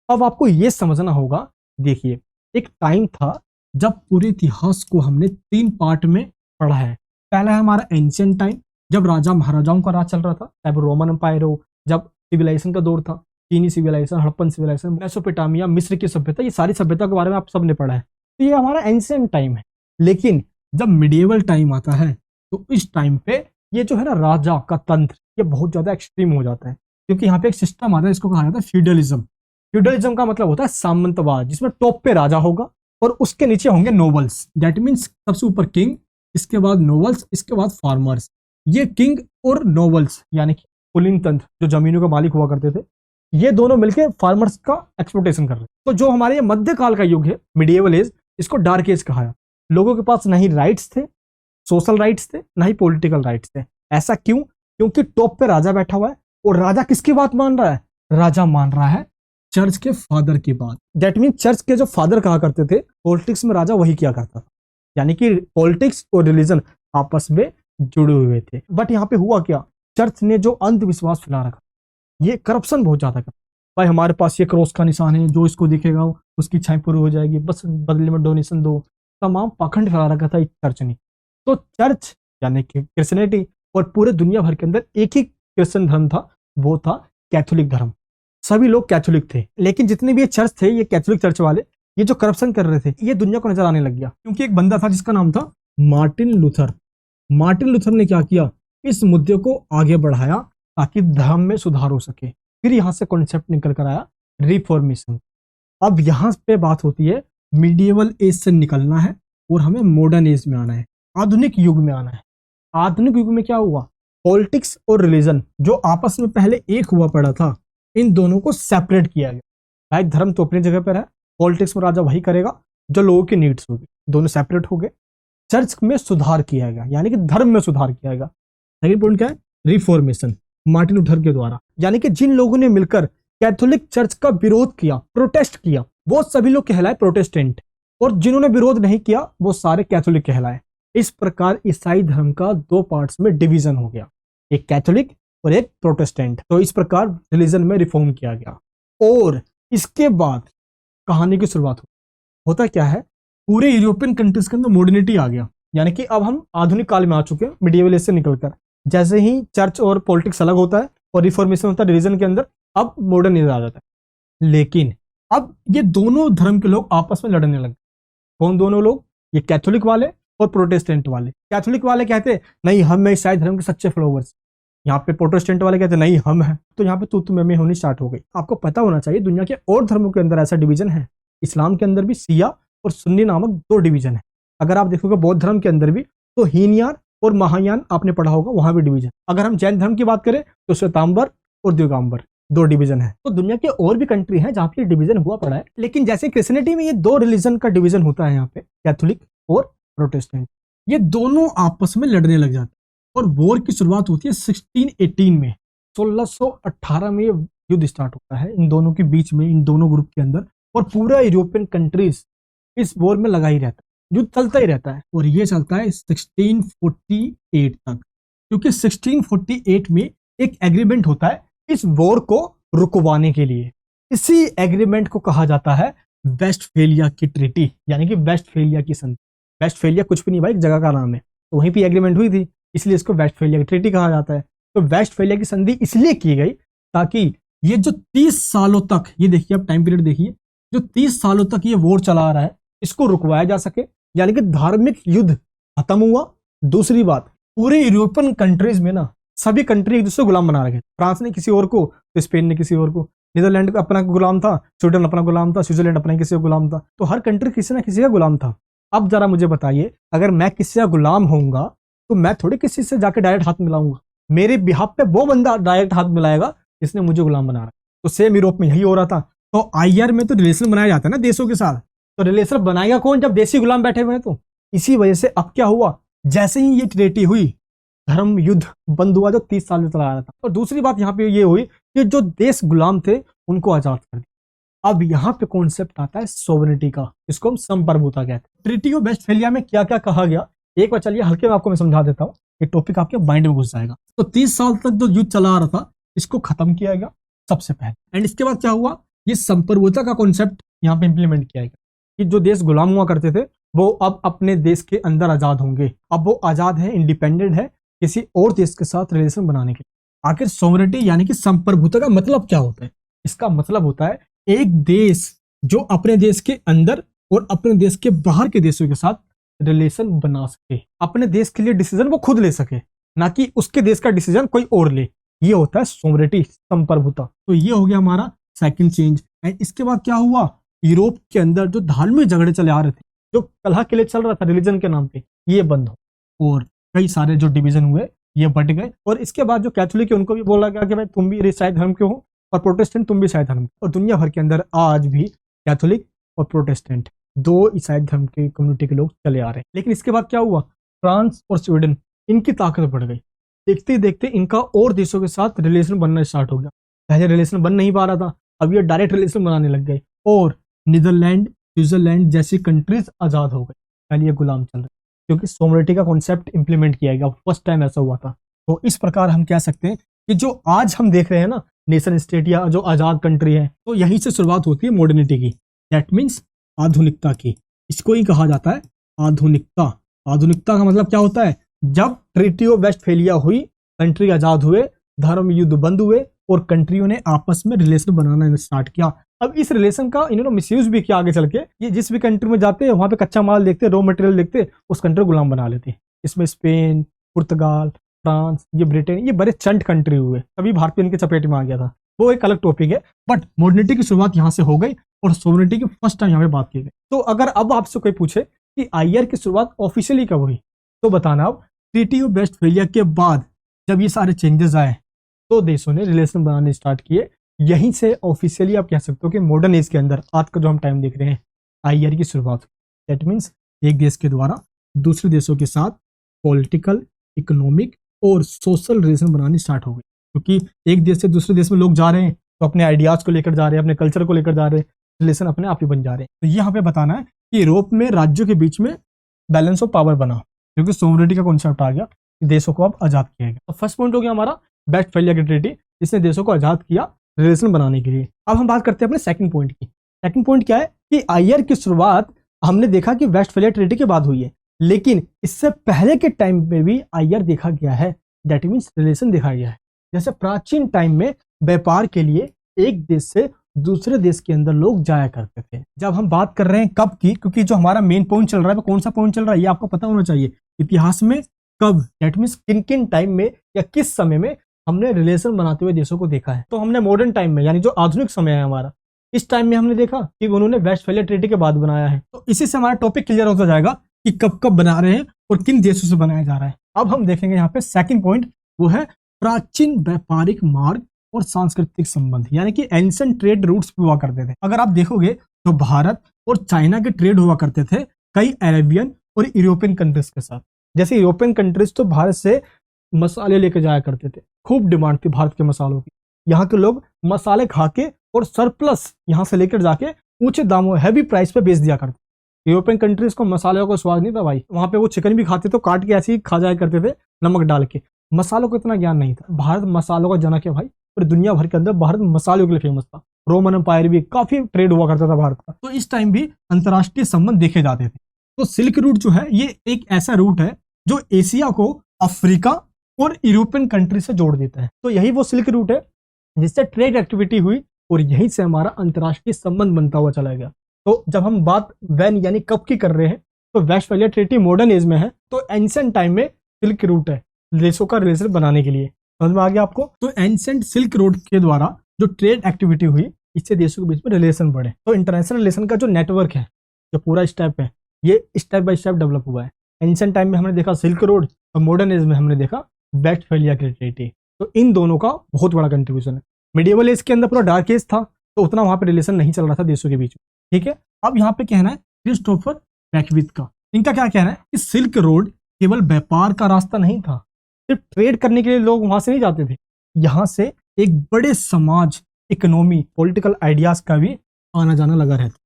अब आपको यह समझना होगा, देखिए एक टाइम था जब पूरे इतिहास को हमने 3 पार्ट में पढ़ा है। पहला है हमारा एंशिएंट टाइम, जब राजा महाराजाओं का राज चल रहा था, चाहे वो रोमन एम्पायर हो, जब सिविलाइजेशन का दौर था, चीनी सिविलाइजेशन, हड़प्पन सिविलाइजेशन, मेसोपोटामिया, मिस्र की सभ्यता, ये सारी सभ्यता के बारे में आप सबने पढ़ा है। तो ये हमारा एंशिएंट टाइम है। लेकिन जब मिडिएवल टाइम आता है तो इस टाइम पे ये जो है ना राजा का तंत्र, ये बहुत ज्यादा एक्सट्रीम हो जाता है, क्योंकि यहाँ पे एक सिस्टम आता है, इसको कहा जाता है फ्यूडलिज्म। फ्यूडलिज्म का मतलब होता है सामंतवाद, जिसमें टॉप पे राजा होगा और उसके नीचे होंगे नोबल्स। दैट मीन्स सबसे ऊपर किंग, इसके बाद नोबल्स, इसके बाद फार्मर्स। ये किंग और नोबल्स यानी कि कुलीन तंत्र जो जमीनों के मालिक हुआ करते थे, ये दोनों मिलकर फार्मर्स का एक्सप्लोटेशन कर रहे थे। तो जो हमारे ये मध्यकाल का युग है, मिडिएवल एज, इसको डार्क एज कहा है। लोगों के पास ना ही राइट्स थे, सोशल राइट्स थे, ना ही पॉलिटिकल राइट्स थे। ऐसा क्यों? क्योंकि टॉप पे राजा बैठा हुआ है और राजा किसकी बात मान रहा है? राजा मान रहा है चर्च के फादर की बात। दैट मीन चर्च के जो फादर कहा करते थे, पॉलिटिक्स में राजा वही किया करता था। यानी कि पॉलिटिक्स और रिलीजन आपस में जुड़े हुए थे। बट यहाँ पे हुआ क्या? चर्च ने जो अंधविश्वास फैला रखा, ये करप्शन बहुत ज्यादा करता। भाई हमारे पास ये क्रॉस का निशान है, जो इसको दिखेगा उसकी इच्छाएं पूरी हो जाएगी, बस बदले में डोनेशन दो। तमाम पाखंड फैला रखा था इस चर्च ने। तो चर्च यानी कि क्रिश्चियनिटी और पूरे दुनिया भर के अंदर एक ही क्रिश्चियन धर्म था, वो था कैथोलिक धर्म। सभी लोग कैथोलिक थे। लेकिन जितने भी ये चर्च थे, ये कैथोलिक चर्च वाले, ये जो करप्शन कर रहे थे, ये दुनिया को नजर आने लग गया। क्योंकि एक बंदा था जिसका नाम था मार्टिन लूथर। मार्टिन लूथर ने क्या किया? इस मुद्दे को आगे बढ़ाया ताकि धर्म में सुधार हो सके। फिर यहां से कॉन्सेप्ट निकल कर आया रिफॉर्मेशन। अब यहां पे बात होती है मिडिएवल एज से निकलना है और हमें मॉडर्न एज में आना है, आधुनिक युग में आना है। आधुनिक युग में क्या हुआ? पॉलिटिक्स और रिलीजन जो आपस में पहले एक हुआ पड़ा था, इन दोनों को सेपरेट किया गया। भाई धर्म तो अपनी जगह पर है, पॉलिटिक्स में राजा वही करेगा जो लोगों की नीड्स होगी, दोनों सेपरेट हो गए। चर्च में सुधार किया गया, यानी कि धर्म में सुधार किया गया। सेकंड पॉइंट क्या है? रिफॉर्मेशन, मार्टिन लूथर के द्वारा। यानी कि जिन लोगों ने मिलकर कैथोलिक चर्च का विरोध किया, प्रोटेस्ट किया, वो सभी लोग कहलाए प्रोटेस्टेंट, और जिन्होंने विरोध नहीं किया वो सारे कैथोलिक कहलाए। इस प्रकार ईसाई धर्म का दो पार्ट्स में डिवीजन हो गया, एक कैथोलिक और एक प्रोटेस्टेंट। तो इस प्रकार रिलीजन में रिफॉर्म किया गया। और इसके बाद कहानी की शुरुआत होता क्या है? पूरे यूरोपियन कंट्रीज के अंदर मॉडर्निटी आ गया। यानी कि अब हम आधुनिक काल में आ चुके हैं, मिडिएवल एज से निकलकर। जैसे ही चर्च और पॉलिटिक्स अलग होता है और रिफॉर्मेशन होता है रिलीजन के अंदर, अब मॉडर्न एज आ जाता है। लेकिन अब ये दोनों धर्म के लोग आपस में लड़ने लगे। कौन दोनों लोग? ये कैथोलिक वाले और प्रोटेस्टेंट वाले। कैथोलिक वाले कहते नहीं हम हैं ईसाई धर्म के सच्चे फॉलोवर्स, यहाँ पे प्रोटेस्टेंट वाले कहते नहीं हम हैं। तो यहाँ पे तू मैं होनी स्टार्ट हो गई। आपको पता होना चाहिए दुनिया के और धर्मों के अंदर ऐसा डिवीजन है। इस्लाम के अंदर भी शिया और सुन्नी नामक दो डिवीजन है। अगर आप देखोगे बौद्ध धर्म के अंदर भी, तो हीनयान और महायान आपने पढ़ा होगा, वहां भी डिवीजन। अगर हम जैन धर्म की बात करें तो श्वेतांबर और दिगंबर दो डिवीजन है। तो दुनिया के और भी कंट्री है जहाँ पे डिवीजन हुआ पड़ा है। लेकिन जैसे क्रिश्चियनिटी में ये दो रिलीजन का डिवीजन होता है, यहाँ पे कैथोलिक और प्रोटेस्टेंट, ये दोनों आपस में लड़ने लग जाते हैं। और वॉर की शुरुआत होती है 1618 में। 1618 में ये युद्ध स्टार्ट होता है इन दोनों के बीच में, इन दोनों ग्रुप के अंदर। और पूरा यूरोपियन कंट्रीज इस वॉर में लगा ही रहता है, युद्ध चलता ही रहता है। और ये चलता है 1648 तक, क्योंकि 1648 में एक एग्रीमेंट होता है इस वॉर को रुकवाने के लिए। इसी एग्रीमेंट को कहा जाता है वेस्टफेलिया की ट्रीटी, यानी कि वेस्टफेलिया की संधि। वेस्टफेलिया कुछ भी नहीं भाई, एक जगह का नाम है। तो वहीं पे एग्रीमेंट हुई थी, इसलिए इसको वेस्टफेलिया की ट्रीटी कहा जाता है। तो वेस्टफेलिया की संधि इसलिए की गई ताकि ये जो 30 सालों तक, ये देखिए आप टाइम पीरियड देखिए, जो 30 सालों तक ये वॉर चला आ रहा है, इसको रुकवाया जा सके। यानी कि धार्मिक युद्ध खत्म हुआ। दूसरी बात, पूरे यूरोपियन कंट्रीज में ना सभी कंट्री एक दूसरे गुलाम बना रखे। फ्रांस ने किसी और को, तो स्पेन ने किसी और को, नीदरलैंड अपना गुलाम था, स्वीडन अपना गुलाम था, स्विट्जरलैंड अपना किसी का गुलाम था। तो हर कंट्री किसी ना किसी का गुलाम था। अब जरा मुझे बताइए, अगर मैं किसी का गुलाम होऊंगा तो मैं थोड़ी किसी से जाके डायरेक्ट हाथ मिलाऊंगा। मेरे बिहाफ पे वो बंदा डायरेक्ट हाथ मिलाएगा जिसने मुझे गुलाम बना रहा। तो सेम यूरोप में यही हो रहा था। तो आईआर में तो रिलेशन बनाया जाता है ना देशों के साथ, तो रिलेशन बनाएगा कौन जब देसी गुलाम बैठे हुए हैं? तो इसी वजह से अब क्या हुआ, जैसे ही ये ट्रीटी हुई, धर्म युद्ध बंद हुआ जो 30 साल से चला आ रहा था। और दूसरी बात यहाँ पे ये हुई कि जो देश गुलाम थे उनको आजाद कर दिया। अब यहाँ पे कॉन्सेप्ट आता है सोवरेनिटी का, इसको हम संप्रभुता कहते हैं। ट्रीटी ऑफ वेस्टफेलिया में क्या क्या कहा गया, एक बार चलिए हल्के में आपको मैं समझा देता हूँ, ये टॉपिक आपके माइंड में घुस जाएगा। तो 30 साल तक जो युद्ध चला आ रहा था, इसको खत्म किया गया सबसे पहले। एंड इसके बाद क्या हुआ, ये संप्रभुता का कॉन्सेप्ट यहाँ पे इंप्लीमेंट किया गया कि जो देश गुलाम हुआ करते थे वो अब अपने देश के अंदर आजाद होंगे। अब वो आजाद है, इंडिपेंडेंट है, किसी और देश के साथ रिलेशन बनाने के लिए। आखिर सोवरेनिटी यानी कि संप्रभुता का मतलब क्या होता है? इसका मतलब होता है एक देश जो अपने देश के अंदर और अपने देश के बाहर के देशों के साथ रिलेशन बना सके, अपने देश के लिए डिसीजन वो खुद ले सके, ना कि उसके देश का डिसीजन कोई और ले। ये होता है सोवरेनिटी, संप्रभुता। तो ये हो गया हमारा सेकंड चेंज। एंड इसके बाद क्या हुआ, यूरोप के अंदर जो धार्मिक झगड़े चले आ रहे थे, जो कलह के लिए चल रहा था रिलीजन के नाम पे, ये बंद हो और कई सारे जो डिवीजन हुए ये बट गए। और इसके बाद जो कैथोलिक है उनको भी बोला गया कि भाई तुम भी ईसाई धर्म के हो और प्रोटेस्टेंट तुम भी ईसाई धर्म के। और दुनिया भर के अंदर आज भी कैथोलिक और प्रोटेस्टेंट दो ईसाई धर्म के कम्युनिटी के लोग चले आ रहे हैं। लेकिन इसके बाद क्या हुआ, फ्रांस और स्वीडन इनकी ताकत बढ़ गई। देखते ही देखते इनका और देशों के साथ रिलेशन बनना स्टार्ट हो गया। पहले रिलेशन बन नहीं पा रहा था, अब ये डायरेक्ट रिलेशन बनाने लग गए और नीदरलैंड, स्विट्जरलैंड जैसी कंट्रीज आजाद हो गई। पहले ये गुलाम चल रहे क्योंकि सोवरेनिटी का कॉन्सेप्ट इंप्लीमेंट किया गया, फर्स्ट टाइम ऐसा हुआ था। तो इस प्रकार हम कह सकते हैं कि जो आज हम देख रहे हैं ना नेशन स्टेट या जो आजाद कंट्री है, तो यहीं से शुरुआत होती है मॉडर्निटी की। दैट मीन्स आधुनिकता की। इसको ही कहा जाता है आधुनिकता। आधुनिकता का मतलब क्या होता है, जब ट्रीटी ऑफ वेस्टफेलिया हुई, कंट्री आजाद हुए, धर्म युद्ध बंद हुए और कंट्रियों ने आपस में रिलेशन बनाना स्टार्ट किया। अब इस रिलेशन का इन्होंने मिसयूज भी किया आगे चल के। ये जिस भी कंट्री में जाते हैं वहां पे कच्चा माल देखते, रॉ मटेरियल देखते, उस कंट्री को गुलाम बना लेते। इसमें स्पेन, पुर्तगाल, फ्रांस, ये ब्रिटेन, ये बड़े चंट कंट्री हुए, तभी भारत इनके चपेट में आ गया था। वो एक अलग टॉपिक है, बट मॉडर्निटी की शुरुआत यहाँ से हो गई और सोवरेनिटी की फर्स्ट टाइम यहाँ पे बात की गई। तो अगर अब आपसे कोई पूछे कि आईआर की शुरुआत ऑफिशियली कब हुई, तो बताना अब ट्रीटी ऑफ वेस्टफेलिया के बाद जब ये सारे चेंजेस आए तो देशों ने रिलेशन बनाने स्टार्ट किए। यहीं से ऑफिशियली आप कह सकते हो कि मॉडर्न एज के अंदर आज का जो हम टाइम देख रहे हैं आईआर की शुरुआत। दैट मीन्स एक देश के द्वारा दूसरे देशों के साथ पॉलिटिकल, इकोनॉमिक और सोशल रिलेशन बनानी स्टार्ट हो गई। क्योंकि एक देश से दूसरे देश में लोग जा रहे हैं तो अपने आइडियाज को लेकर जा रहे हैं, अपने कल्चर को लेकर जा रहे हैं, रिलेशन अपने आप ही बन जा रहे हैं। तो यहाँ पे बताना है कि यूरोप में राज्यों के बीच में बैलेंस ऑफ पावर बना क्योंकि सोवरेनिटी का कॉन्सेप्ट आ गया कि देशों को अब आजाद किया गया। तो फर्स्ट पॉइंट हो गया हमारा वेस्टफेलिया की ट्रीटी, जिसने देशों को आजाद किया रिलेशन बनाने के लिए। अब हम बात करते हैं अपने सेकंड पॉइंट की। सेकंड पॉइंट क्या है कि आईआर की शुरुआत हमने देखा कि वेस्टफेलिया ट्रीटी के बाद हुई है, लेकिन इससे पहले के टाइम पे भी आईआर देखा गया है। दैट मीन्स रिलेशन देखा गया है। जैसे प्राचीन टाइम में व्यापार के लिए एक देश से दूसरे देश के अंदर लोग जाया करते थे। जब हम बात कर रहे हैं कब की, क्योंकि जो हमारा मेन पॉइंट चल रहा है वो कौन सा पॉइंट चल रहा है ये आपको पता होना चाहिए। इतिहास में कब, दैट मीन्स किन किन टाइम में या किस समय में हमने रिलेशन बनाते हुए देशों को देखा है। तो हमने मॉडर्न टाइम में, यानी जो आधुनिक समय है हमारा, इस टाइम में हमने देखा कि उन्होंने वेस्टफेलिया ट्रीटी के बाद बनाया है। तो इसी से हमारा टॉपिक क्लियर होता जाएगा कि कब कब बना रहे हैं और किन देशों से बनाया जा रहा है। अब हम देखेंगे यहाँ पे सेकंड पॉइंट, वो है प्राचीन व्यापारिक मार्ग और सांस्कृतिक संबंध, यानी कि एंशिएंट ट्रेड रूट्स हुआ करते थे। अगर आप देखोगे तो भारत और चाइना के ट्रेड हुआ करते थे कई अरेबियन और यूरोपियन कंट्रीज के साथ। जैसे यूरोपियन कंट्रीज तो भारत से मसाले लेके जाया करते थे, खूब डिमांड थी भारत के मसालों की। यहाँ के लोग मसाले खा के और सरप्लस यहाँ से लेकर जाके ऊंचे दामों, हैवी प्राइस पे बेच दिया करते। यूरोपियन कंट्रीज को मसालों का स्वाद नहीं था भाई, वहां पे वो चिकन भी खाते तो काट के ऐसे ही खा जाया करते थे नमक डाल के। मसालों को इतना ज्ञान नहीं था। भारत मसालों का जनक है भाई, पूरी दुनिया भर के अंदर भारत मसालों के लिए फेमस था। रोमन एम्पायर भी काफी ट्रेड हुआ करता था भारत का। तो इस टाइम भी अंतरराष्ट्रीय संबंध देखे जाते थे। तो सिल्क रूट जो है ये एक ऐसा रूट है जो एशिया को अफ्रीका और यूरोपियन कंट्री से जोड़ देता है। तो यही वो सिल्क रूट है जिससे ट्रेड एक्टिविटी हुई और यहीं से हमारा अंतरराष्ट्रीय संबंध बनता हुआ चला गया। तो जब हम बात व्हेन यानी कब की कर रहे हैं, तो वेस्टफेलिया ट्रीटी मॉडर्न एज में है, तो एंशिएंट टाइम में सिल्क रूट है देशों का रिलेशन बनाने के लिए। समझ में आ गया आपको? तो एंशिएंट सिल्क रोड के द्वारा जो ट्रेड एक्टिविटी हुई, इससे देशों के बीच में रिलेशन बढ़े। तो इंटरनेशनल रिलेशन का जो नेटवर्क है, जो पूरा स्टेप है, ये स्टेप बाय स्टेप डेवलप हुआ है। एंशिएंट टाइम में हमने देखा सिल्क रोड और मॉडर्न एज में हमने देखा वेस्टफेलिया की ट्रीटी। तो इन दोनों का बहुत बड़ा कंट्रीब्यूशन है। मिडिवल एज के अंदर पूरा डार्क एज था, तो उतना वहां पे रिलेशन नहीं चल रहा था देशों के बीच में। ठीक है, अब यहाँ पे कहना है क्रिस्टोफर बैकविथ का। इनका क्या कहना है कि सिल्क रोड केवल व्यापार का रास्ता नहीं था, सिर्फ ट्रेड करने के लिए लोग वहां से नहीं जाते थे, यहाँ से एक बड़े समाज, इकोनॉमी, पॉलिटिकल आइडियाज का भी आना जाना लगा रहता।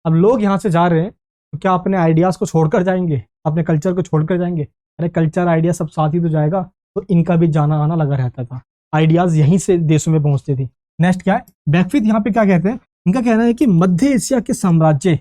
अब लोग यहाँ से जा रहे हैं तो क्या अपने आइडियाज को छोड़कर जाएंगे, अपने कल्चर को छोड़कर जाएंगे? अरे कल्चर आइडिया सब साथ ही तो जाएगा। तो इनका भी जाना आना लगा रहता था, आइडियाज यहीं से देशों में पहुंचती थी। नेक्स्ट क्या है, बैकविथ यहाँ पे क्या कहते हैं, इनका कहना है कि मध्य एशिया के साम्राज्य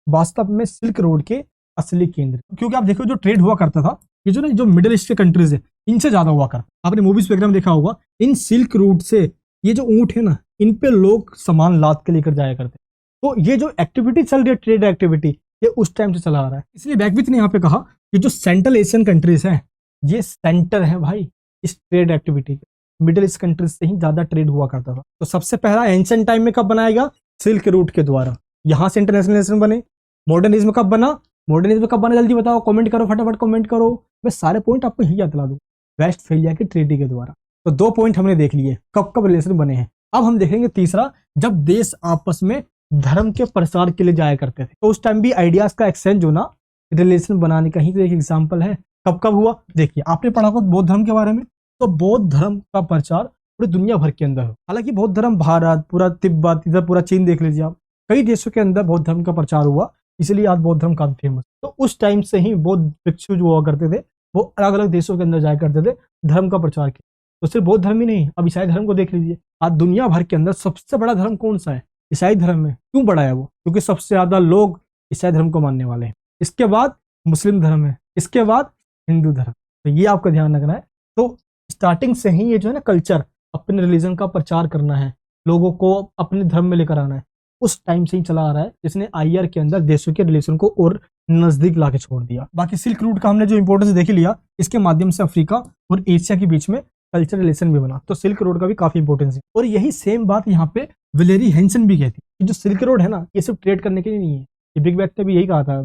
वास्तव में सिल्क रोड के असली केंद्र, क्योंकि आप देखो जो ट्रेड हुआ करता था, ये जो मिडिल ईस्ट के कंट्रीज है, इनसे ज्यादा हुआ करता। आपने मूवीज वगैरह में देखा होगा, इन सिल्क रूट से ये जो ऊंट है ना, इन पे लोग सामान लाद के लेकर जाया करते। तो ये जो एक्टिविटी चल रही है, ट्रेड एक्टिविटी, ये उस टाइम से चला आ रहा है। इसलिए बैकविथ ने यहाँ पे कहा कि जो सेंट्रल एशियन कंट्रीज हैं, ये सेंटर है भाई इस ट्रेड एक्टिविटी के। मिडिल ईस्ट कंट्रीज से ही ज्यादा ट्रेड हुआ करता था। तो सबसे पहला एंशिएंट टाइम में कब बनाया गया? सिल्क रूट के द्वारा। यहाँ से इंटरनेशनल रिलेशन बने। मॉडर्निज्म कब बना? मॉडर्निज्म कब बना जल्दी बताओ, कमेंट करो फटाफट कमेंट करो। मैं सारे पॉइंट आपको यही याद दिला दूं, वेस्टफेलिया की ट्रीटी के द्वारा। तो 2 पॉइंट हमने देख लिए कब कब रिलेशन बने हैं। अब हम देखेंगे तीसरा, जब देश आपस में धर्म के प्रसार के लिए जाया करते थे तो उस टाइम भी आइडियाज का एक्सचेंज होना रिलेशन बनाने का ही तो एक एग्जाम्पल है। कब कब हुआ? देखिए, आपने पढ़ा होगा बौद्ध धर्म के बारे में, तो बौद्ध धर्म का प्रचार पूरी दुनिया भर के अंदर हो। हालांकि बौद्ध धर्म भारत, पूरा तिब्बत, इधर पूरा चीन देख लीजिए आप, कई देशों के अंदर बौद्ध धर्म का प्रचार हुआ, इसलिए आज बौद्ध धर्म काफी फेमस। तो उस टाइम से ही बौद्ध भिक्षु जो हुआ करते थे वो अलग अलग देशों के अंदर जाया करते थे धर्म का प्रचार किया। तो सिर्फ बौद्ध धर्म ही नहीं, अब ईसाई धर्म को देख लीजिए। आज दुनिया भर के अंदर सबसे बड़ा धर्म कौन सा है? ईसाई धर्म है। क्यों बड़ा है वो? क्योंकि सबसे ज्यादा लोग ईसाई धर्म को मानने वाले हैं। इसके बाद मुस्लिम धर्म है, इसके बाद हिंदू धर्म। तो ये आपका ध्यान रखना है। तो स्टार्टिंग से ही ये जो है ना कल्चर, अपने रिलीजन का प्रचार करना है, लोगों को अपने धर्म में लेकर आना है, उस टाइम से ही चला आ रहा है, जिसने आईआर के अंदर देशों के रिलेशन को और नजदीक लाके छोड़ दिया। बाकी सिल्क रूट का हमने जो इंपॉर्टेंस देख लिया, इसके माध्यम से अफ्रीका और एशिया के बीच में कल्चर रिलेशन भी बना। तो सिल्क रोड का भी काफी इंपॉर्टेंस है। और यही सेम बात यहाँ पे वैलेरी हेंसन भी कहती है कि जो सिल्क रोड है ना, ये सिर्फ ट्रेड करने के लिए नहीं है। ये बिग बैग ने भी यही कहा था।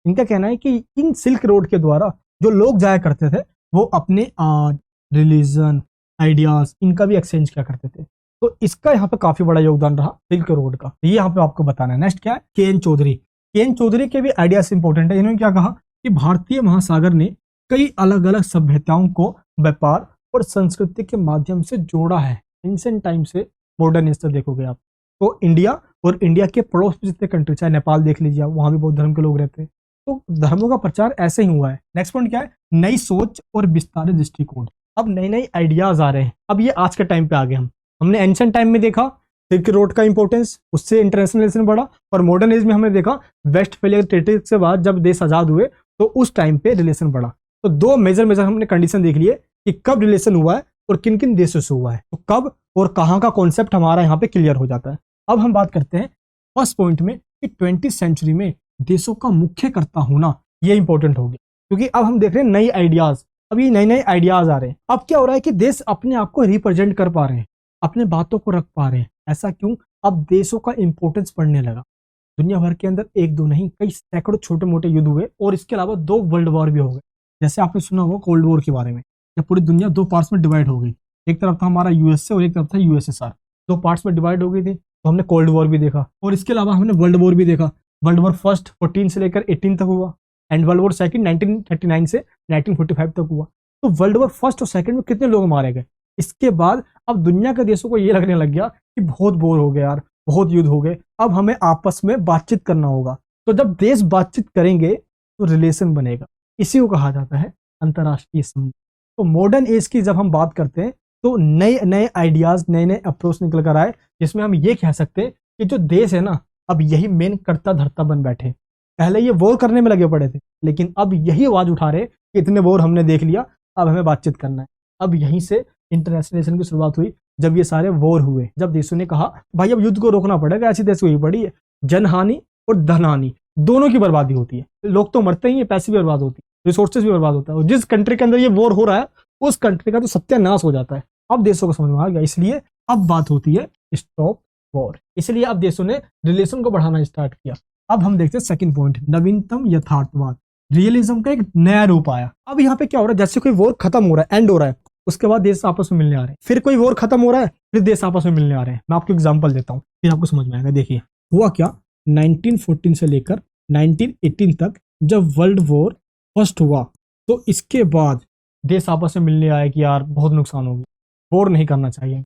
इनका कहना है कि इन सिल्क रोड के द्वारा जो लोग जाया करते थे वो अपने आर्ट, रिलीजन, आइडियाज, इनका भी एक्सचेंज किया करते थे। तो इसका यहाँ पे काफी बड़ा योगदान रहा सिल्क रोड का। ये यहाँ पे आपको बताना है। नेक्स्ट क्या है? के एन चौधरी। के एन चौधरी के भी आइडियाज इंपॉर्टेंट है। इन्होंने क्या कहा कि भारतीय महासागर ने कई अलग अलग सभ्यताओं को व्यापार और संस्कृति के माध्यम से जोड़ा है। एंशिएंट टाइम से मॉडर्न एज तक देखोगे आप, तो इंडिया और इंडिया के पड़ोस में जितने कंट्री, चाहे नेपाल देख लीजिए आप, वहां भी बौद्ध धर्म के लोग रहते हैं। तो धर्मों का प्रचार ऐसे ही हुआ है। नेक्स्ट पॉइंट क्या है? नई सोच और विस्तारित दृष्टिकोण। अब नए नए आइडियाज आ रहे हैं। अब ये आज के टाइम पे आ गए। हमने एंशिएंट टाइम में देखा सिल्क रोड का इंपॉर्टेंस, उससे इंटरनेशनल रिलेशन बढ़ा, और मॉडर्न एज में हमने देखा वेस्टफेलिया ट्रीटी के बाद जब देश आजाद हुए तो उस टाइम पे रिलेशन बढ़ा। तो 2 मेजर हमने कंडीशन देख लिए कि कब रिलेशन हुआ है और किन किन देशों से हुआ है। तो कब और कहाँ का कॉन्सेप्ट हमारा यहाँ पे क्लियर हो जाता है। अब हम बात करते हैं फर्स्ट पॉइंट में कि 20th सेंचुरी में देशों का मुख्य कर्ता होना, ये इंपॉर्टेंट हो गया। क्योंकि अब हम देख रहे हैं नई आइडियाज, अब ये नए नए आइडियाज आ रहे हैं। अब क्या हो रहा है कि देश अपने आप को रिप्रेजेंट कर पा रहे हैं, अपने बातों को रख पा रहे हैं। ऐसा क्यों? अब देशों का इंपॉर्टेंस बढ़ने लगा। दुनिया भर के अंदर 1-2 नहीं, कई सैकड़ों छोटे मोटे युद्ध हुए, और इसके अलावा 2 वर्ल्ड वॉर भी हो गए। जैसे आपने सुना होगा कोल्ड वॉर के बारे में, जब पूरी दुनिया 2 पार्ट्स में डिवाइड हो गई। एक तरफ था हमारा यूएसए और एक तरफ था यूएसएसआर। 2 पार्ट्स में डिवाइड हो गई थी। तो हमने कोल्ड वॉर भी देखा, और इसके अलावा हमने वर्ल्ड वॉर भी देखा। वर्ल्ड वॉर फर्स्ट 14 से लेकर 18 तक हुआ, एंड वर्ल्ड वॉर सेकंड 1939 से 1945 तक हुआ। तो वर्ल्ड वॉर फर्स्ट और सेकंड में कितने लोग मारे गए। इसके बाद अब दुनिया के देशों को ये लगने लग गया कि बहुत बोर हो गए यार, बहुत युद्ध हो गए, अब हमें आपस में बातचीत करना होगा। तो जब देश बातचीत करेंगे तो रिलेशन बनेगा। इसी को कहा जाता है अंतर्राष्ट्रीय संबंध। तो मॉडर्न एज की जब हम बात करते हैं तो नए नए आइडियाज, नए नए अप्रोच निकल कर आए, जिसमें हम ये कह सकते हैं कि जो देश है ना, अब यही मेन कर्ता धर्ता बन बैठे। पहले ये वॉर करने में लगे पड़े थे, लेकिन अब यही आवाज उठा रहे कि इतने वॉर हमने देख लिया, अब हमें बातचीत करना है। अब यहीं से इंटरनेशनल रिलेशन की शुरुआत हुई, जब ये सारे वॉर हुए, जब देशों ने कहा भाई अब युद्ध को रोकना पड़ेगा। ऐसी देश हुई पड़ी है, जनहानि और धनहानि दोनों की बर्बादी होती है। लोग तो मरते ही हैं, पैसे भी बर्बाद होती है, रिसोर्सेज भी बर्बाद होता है, और जिस कंट्री के अंदर ये वॉर हो रहा है उस कंट्री का तो सत्यानाश हो जाता है। अब देशों को समझ में आ गया, इसलिए अब बात होती है स्टॉप वॉर। इसलिए अब देशों ने रिलेशन को बढ़ाना स्टार्ट किया। अब हम देखते हैं सेकंड पॉइंट, नवीनतम यथार्थवाद। रियलिज्म का एक नया रूप आया। अब यहाँ पे क्या हो रहा है, जैसे कोई वॉर खत्म हो रहा है, एंड हो रहा है, उसके बाद देश आपस में मिलने आ रहे हैं, फिर कोई वॉर खत्म हो रहा है, फिर देश आपस में मिलने आ रहे हैं। मैं आपको एग्जांपल देता हूँ, फिर आपको समझ में आएगा। देखिए हुआ क्या, 1914 से लेकर 1918 तक जब वर्ल्ड वॉर फर्स्ट हुआ, तो इसके बाद देश आपस में मिलने आए कि यार बहुत नुकसान हो गया, वॉर नहीं करना चाहिए।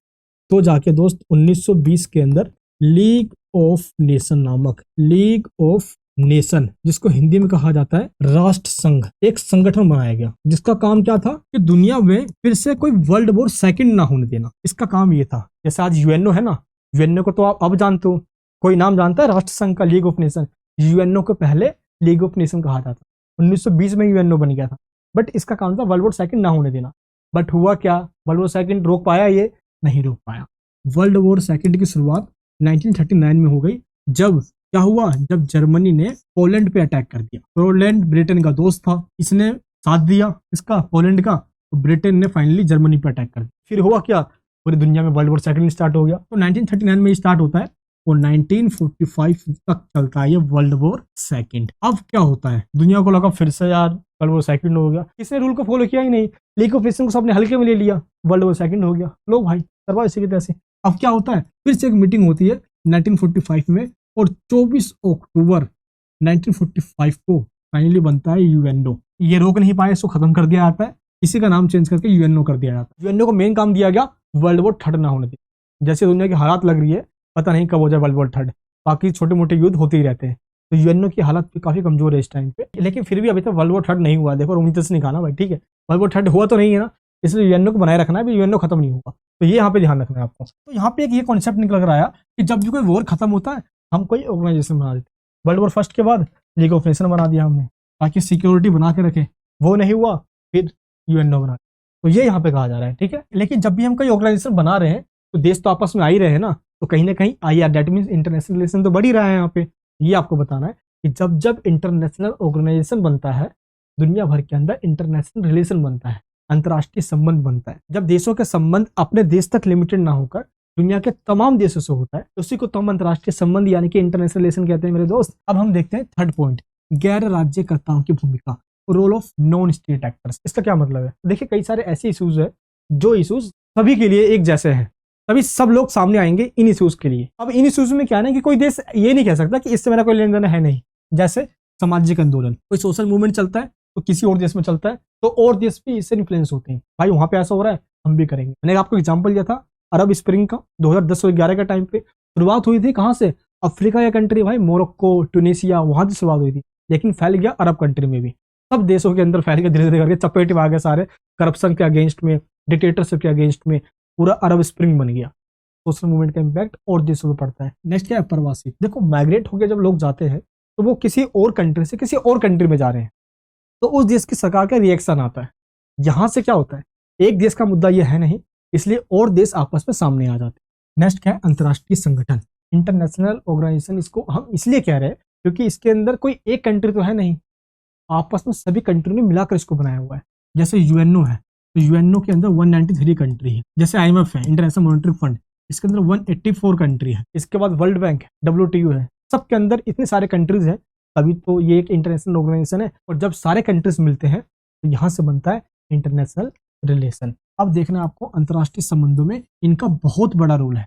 तो जाके दोस्त 1920 के अंदर लीग ऑफ नेशन नामक, लीग ऑफ नेशन, जिसको हिंदी में कहा जाता है राष्ट्र संघ, एक संगठन बनाया गया, जिसका काम क्या था कि दुनिया में फिर से कोई वर्ल्ड वॉर सेकंड ना होने देना। इसका काम ये था। जैसे आज यूएनओ है ना, यूएनओ को तो आप अब जानते हो, कोई नाम जानता है राष्ट्र संघ का, लीग ऑफ नेशन। यूएनओ को पहले लीग ऑफ नेशन कहा जाता, 1920 में यूएनओ बन गया था। बट इसका काम था वर्ल्ड वॉर सेकंड ना होने देना। बट हुआ क्या, वर्ल्ड वॉर सेकंड रोक पाया? ये नहीं रोक पाया। वर्ल्ड वॉर सेकंड की शुरुआत 1939 में हो गई। जब क्या हुआ, जब जर्मनी ने पोलैंड पे अटैक कर दिया। पोलैंड ब्रिटेन का दोस्त था, इसने साथ दिया इसका, पोलैंड का, ब्रिटेन ने फाइनली जर्मनी पर अटैक कर दिया। फिर हुआ क्या, पूरी दुनिया में वर्ल्ड वॉर सेकंड स्टार्ट हो गया। तो 1939 में स्टार्ट होता है और 1945 तक चलता है ये वर्ल्ड वॉर सेकंड। अब क्या होता है, दुनिया को लगा फिर से यार वर्ल्ड वॉर सेकंड हो गया, किसने रूल को फॉलो किया ही नहीं, लीग ऑफ नेशंस को सबने हल्के में ले लिया, वर्ल्ड वॉर सेकंड हो गया, लो भाई करवा इसी के तैसे। अब क्या होता है, फिर से एक मीटिंग होती है 1945 में और 24 अक्टूबर 1945 को फाइनली बनता है यूएनओ। ये रोक नहीं पाए, इसको खत्म कर दिया जाता है, इसी का नाम चेंज करके यूएनओ कर दिया जाता है। यूएनओ को मेन काम दिया गया वर्ल्ड वॉर थर्ड ना होने दिया। जैसे दुनिया की हालात लग रही है, पता नहीं कब हो जाए वर्ल्ड वॉर थर्ड, बाकी छोटे मोटे युद्ध होते ही रहते हैं, तो यूएनओ की हालत भी काफी कमजोर है इस टाइम पे। लेकिन फिर भी अभी तक वर्ल्ड वॉर थर्ड नहीं हुआ। देखो रोमितस ने कहा ना भाई ठीक है, वर्ल्ड वॉर थर्ड हुआ तो नहीं है ना, इसलिए यूएनओ को बनाए रखना है, यूएनओ खत्म नहीं होगा। तो ये यहाँ पे ध्यान रखना है आपको। तो यहाँ पे एक ये कॉन्सेप्ट निकल कर आया कि जब भी कोई वॉर खत्म होता है हम कोई ऑर्गेनाइजेशन बना देते हैं। वर्ल्ड वॉर फर्स्ट के बाद लीग ऑफ नेशन बना दिया हमने ताकि सिक्योरिटी बना के रखे, वो नहीं हुआ फिर यूएनओ बना। तो ये यहाँ पे कहा जा रहा है, ठीक है। लेकिन जब भी हम कोई ऑर्गेनाइजेशन बना रहे हैं तो देश तो आपस में आ ही रहे हैं ना, तो कहीं ना कहीं IR that means international relation तो बढ़ ही रहा है यहाँ पे। ये आपको बताना है कि जब जब इंटरनेशनल ऑर्गेनाइजेशन बनता है, दुनिया भर के अंदर इंटरनेशनल रिलेशन बनता है, अंतर्राष्ट्रीय संबंध बनता है। जब देशों के संबंध अपने देश तक लिमिटेड ना होकर दुनिया के तमाम देशों से होता है, उसी को तो हम अंतर्राष्ट्रीय संबंध यानी कि इंटरनेशनल रिलेशन कहते हैं मेरे दोस्त। अब हम देखते हैं थर्ड पॉइंट, गैर राज्यकर्ताओं की भूमिका, role of non state actors. इसका क्या मतलब है, देखिए कई सारे ऐसे इश्यूज है जो इश्यूज सभी के लिए एक जैसे हैं, तभी सब लोग सामने आएंगे इन इश्यूज के लिए। अब इन इश्यूज में क्या है ना कि कोई देश ये नहीं कह सकता कि इससे मेरा कोई लेन देन है नहीं। जैसे सामाजिक आंदोलन, कोई सोशल मूवमेंट चलता है तो किसी और देश में चलता है तो और देश भी इससे इन्फ्लुएंस होते हैं, भाई वहां पे ऐसा हो रहा है हम भी करेंगे। मैंने आपको एग्जांपल दिया था अरब स्प्रिंग का, 2010-11 का टाइम पे शुरुआत हुई थी कहां से, अफ्रीका या कंट्री भाई मोरक्को, ट्यूनीशिया, वहां से शुरुआत हुई थी, लेकिन फैल गया अरब कंट्री में भी, सब देशों के अंदर फैल गया धीरे धीरे करके, चपेट में आ गए सारे, करप्शन के अगेंस्ट में, डिक्टेटरशिप के अगेंस्ट में, पूरा अरब स्प्रिंग बन गया। सोशल मूवमेंट का इम्पैक्ट और देशों पे पड़ता है। नेक्स्ट क्या है, प्रवासी। देखो माइग्रेट होकर जब लोग जाते हैं तो वो किसी और कंट्री से किसी और कंट्री में जा रहे हैं, तो उस देश की सरकार का रिएक्शन आता है। यहां से क्या होता है, एक देश का मुद्दा यह है नहीं, इसलिए और देश आपस में सामने आ जाते हैं। नेक्स्ट क्या है, अंतर्राष्ट्रीय संगठन, इंटरनेशनल ऑर्गेनाइजेशन। इसको हम इसलिए कह रहे हैं क्योंकि इसके अंदर कोई एक कंट्री तो है नहीं, आपस में सभी कंट्री ने मिलाकर इसको बनाया हुआ है। जैसे यूएनओ है तो यूएनओ के अंदर 193 कंट्री है। जैसे आईएमएफ है, इंटरनेशनल मॉनेटरी फंड, इसके अंदर 184 कंट्री है। इसके बाद वर्ल्ड बैंक है, डब्ल्यूटीओ है, सबके अंदर इतने सारे कंट्रीज हैं, तभी तो ये एक इंटरनेशनल ऑर्गेनाइजेशन है। और जब सारे कंट्रीज मिलते हैं तो यहाँ से बनता है इंटरनेशनल रिलेशन। अब देखना आपको अंतर्राष्ट्रीय संबंधों में इनका बहुत बड़ा रोल है,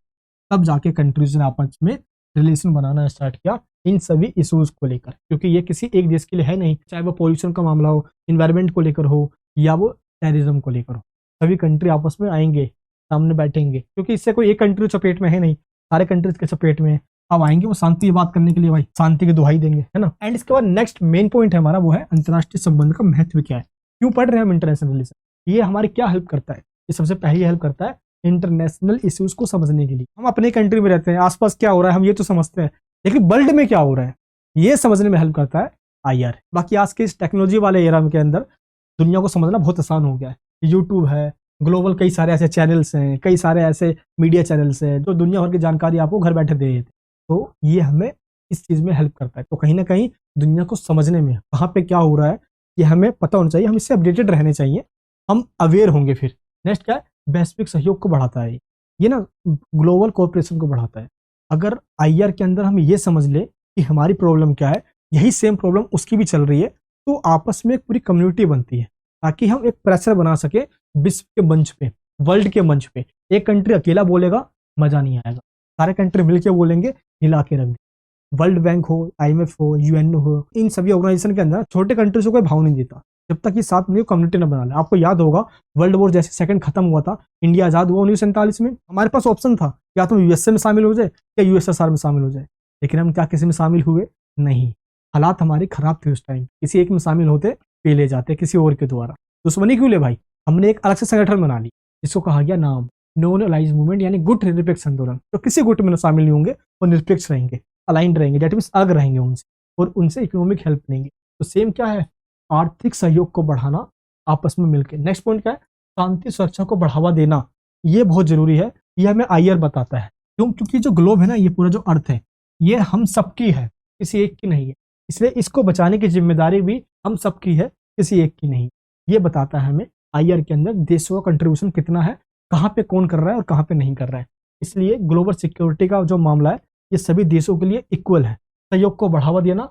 तब जाके कंट्रीज ने आपस में रिलेशन बनाना स्टार्ट किया इन सभी इश्यूज को लेकर, क्योंकि ये किसी एक देश के लिए है नहीं, चाहे वो पॉल्यूशन का मामला हो, इन्वायरमेंट को लेकर हो या वो टेररिज्म को लेकर हो, सभी कंट्री आपस में आएंगे, सामने बैठेंगे, क्योंकि इससे कोई एक कंट्री चपेट में है नहीं, सारे कंट्रीज के चपेट में। अब आएंगे वो शांति की बात करने के लिए, भाई शांति की दुहाई देंगे, है ना। एंड इसके बाद नेक्स्ट मेन पॉइंट है हमारा, वो है अंतर्राष्ट्रीय संबंध का महत्व क्या है, क्यों पढ़ रहे हैं हम इंटरनेशनल रिलेशन, ये हमारी क्या हेल्प करता है। ये सबसे पहले हेल्प करता है इंटरनेशनल इश्यूज को समझने के लिए। हम अपने कंट्री में रहते हैं, आसपास क्या हो रहा है हम ये तो समझते हैं, लेकिन वर्ल्ड में क्या हो रहा है ये समझने में हेल्प करता है आईआर। बाकी आज के इस टेक्नोलॉजी वाले एरा के अंदर दुनिया को समझना बहुत आसान हो गया है। यूट्यूब है, ग्लोबल कई सारे ऐसे चैनल्स हैं, कई सारे ऐसे मीडिया चैनल्स हैं जो दुनिया भर की जानकारी आपको घर बैठे दे देते, तो ये हमें इस चीज में हेल्प करता है। तो कहीं ना कहीं दुनिया को समझने में कहाँ पे क्या हो रहा है ये हमें पता होना चाहिए, हम इससे अपडेटेड रहने चाहिए, हम अवेयर होंगे। फिर नेक्स्ट क्या है, वैश्विक सहयोग को बढ़ाता है, ये ना ग्लोबल कोऑपरेशन को बढ़ाता है। अगर आईआर के अंदर हम ये समझ ले कि हमारी प्रॉब्लम क्या है, यही सेम प्रॉब्लम उसकी भी चल रही है, तो आपस में एक पूरी कम्युनिटी बनती है, ताकि हम एक प्रेशर बना सके विश्व के मंच पे, वर्ल्ड के मंच पे। एक कंट्री अकेला बोलेगा मजा नहीं आएगा, सारे कंट्री मिलकर बोलेंगे, हिला के रख दे। वर्ल्ड बैंक हो, आईएमएफ हो, यूएनओ हो, इन सभी ऑर्गेनाइजेशन के अंदर छोटे कंट्री से कोई भाव नहीं देता जब तक ये साथ में कम्युनिटी न बना ले। आपको याद होगा वर्ल्ड वॉर जैसे सेकंड खत्म हुआ था, इंडिया आजाद हुआ 1947 में, हमारे पास ऑप्शन था या तो यूएसए में शामिल हो जाए या यूएसएसआर में शामिल हो जाए, लेकिन हम क्या किसी में शामिल हुए नहीं। हालात हमारी खराब थे उस टाइम, किसी एक में शामिल होते पे ले जाते किसी और के द्वारा। दुश्मनी क्यों ले भाई, हमने एक अलग से संगठन बना ली जिसको कहा गया नाम नॉन अलाइज मूवमेंट, यानी गुट निरपेक्ष आंदोलन। तो किसी गुट में शामिल नहीं होंगे, वो निरपेक्ष रहेंगे, अलाइंड रहेंगे, डेट मींस अलग रहेंगे उनसे, और उनसे इकोनॉमिक हेल्प लेंगे। तो सेम क्या है, आर्थिक सहयोग को बढ़ाना आपस में मिलकर। नेक्स्ट पॉइंट क्या है, शांति सुरक्षा को बढ़ावा देना, ये बहुत जरूरी है, ये हमें आईआर बताता है। क्यों, क्योंकि जो ग्लोब है ना, ये पूरा जो अर्थ है ये हम सबकी है, किसी एक की नहीं है, इसलिए इसको बचाने की जिम्मेदारी भी हम सबकी है, किसी एक की नहीं। ये बताता है हमें आईआर के अंदर देशों का कंट्रीब्यूशन कितना है, कहाँ पे कौन कर रहा है और कहाँ पे नहीं कर रहा है। इसलिए ग्लोबल सिक्योरिटी का जो मामला है ये सभी देशों के लिए इक्वल है। सहयोग को बढ़ावा देना,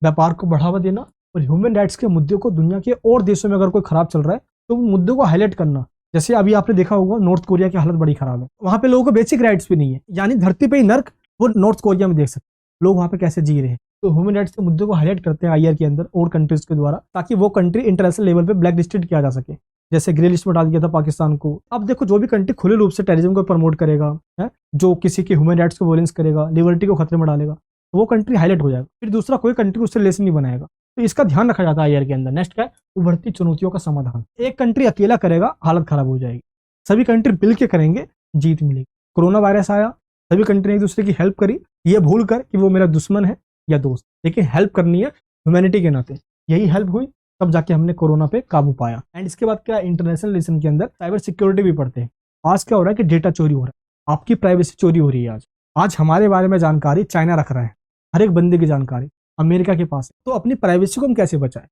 व्यापार को बढ़ावा देना और ह्यूमन राइट्स के मुद्दों को दुनिया के और देशों में अगर कोई खराब चल रहा है तो वो मुद्दों को हाईलाइट करना। जैसे अभी आपने देखा होगा नॉर्थ कोरिया की हालत बड़ी खराब है, वहां पे लोगों को बेसिक राइट्स भी नहीं है, यानी धरती पे ही नर्क वो नॉर्थ कोरिया में देख सकते हैं लोग वहां पे कैसे जी रहे हैं। तो ह्यूमन राइट्स के मुद्दों को हाईलाइट करते हैं आईआर के अंदर और कंट्रीज के द्वारा, ताकि वो कंट्री इंटरनेशनल लेवल पे ब्लैक लिस्टेड किया जा सके। जैसे ग्रे लिस्ट में डाल दिया था पाकिस्तान को। अब देखो जो भी कंट्री खुले रूप से टेररिज्म को प्रमोट करेगा है, जो किसी के ह्यूमन राइट्स को वॉयलेंस करेगा, लिबर्टी को खतरे में डालेगा, तो वो कंट्री हाईलाइट हो जाएगा, फिर दूसरा कोई कंट्री उससे रिलेशन नहीं बनाएगा। तो इसका ध्यान रखा जाता है आईआर के अंदर। नेक्स्ट क्या है, उभरती चुनौतियों का समाधान। एक कंट्री अकेला करेगा हालत खराब हो जाएगी, सभी कंट्री मिल के करेंगे जीत मिलेगी। कोरोना वायरस आया, सभी कंट्री ने एक दूसरे की हेल्प करी, ये भूल कर कि वो मेरा दुश्मन है या दोस्त, लेकिन हेल्प करनी है ह्यूमैनिटी के नाते। यही हेल्प हुई तब जाके हमने कोरोना पे काबू पाया। एंड इसके बाद क्या, इंटरनेशनल रिलेशन के अंदर साइबर सिक्योरिटी भी पढ़ते हैं। आज क्या हो रहा है कि डेटा चोरी हो रहा है, आपकी प्राइवेसी चोरी हो रही है। आज हमारे बारे में जानकारी चाइना रख रहा है, हर एक बंदे की जानकारी अमेरिका के पास है। तो अपनी प्राइवेसी को हम कैसे बचाएं?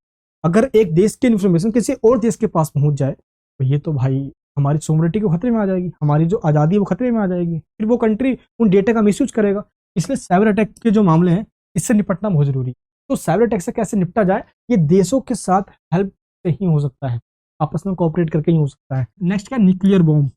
अगर एक देश की इन्फॉर्मेशन किसी और देश के पास पहुंच जाए तो ये तो भाई हमारी सोवरेनिटी को खतरे में आ जाएगी, हमारी जो आज़ादी है वो खतरे में आ जाएगी, फिर वो कंट्री उन डेटा का मिसयूज करेगा। इसलिए साइबर अटैक के जो मामले हैं इससे निपटना बहुत जरूरी है। तो साइबर अटैक से कैसे निपटा जाए, ये देशों के साथ हेल्प से ही हो सकता है, आपस में कोऑपरेट करके ही हो सकता है। नेक्स्ट क्या, न्यूक्लियर बॉम्ब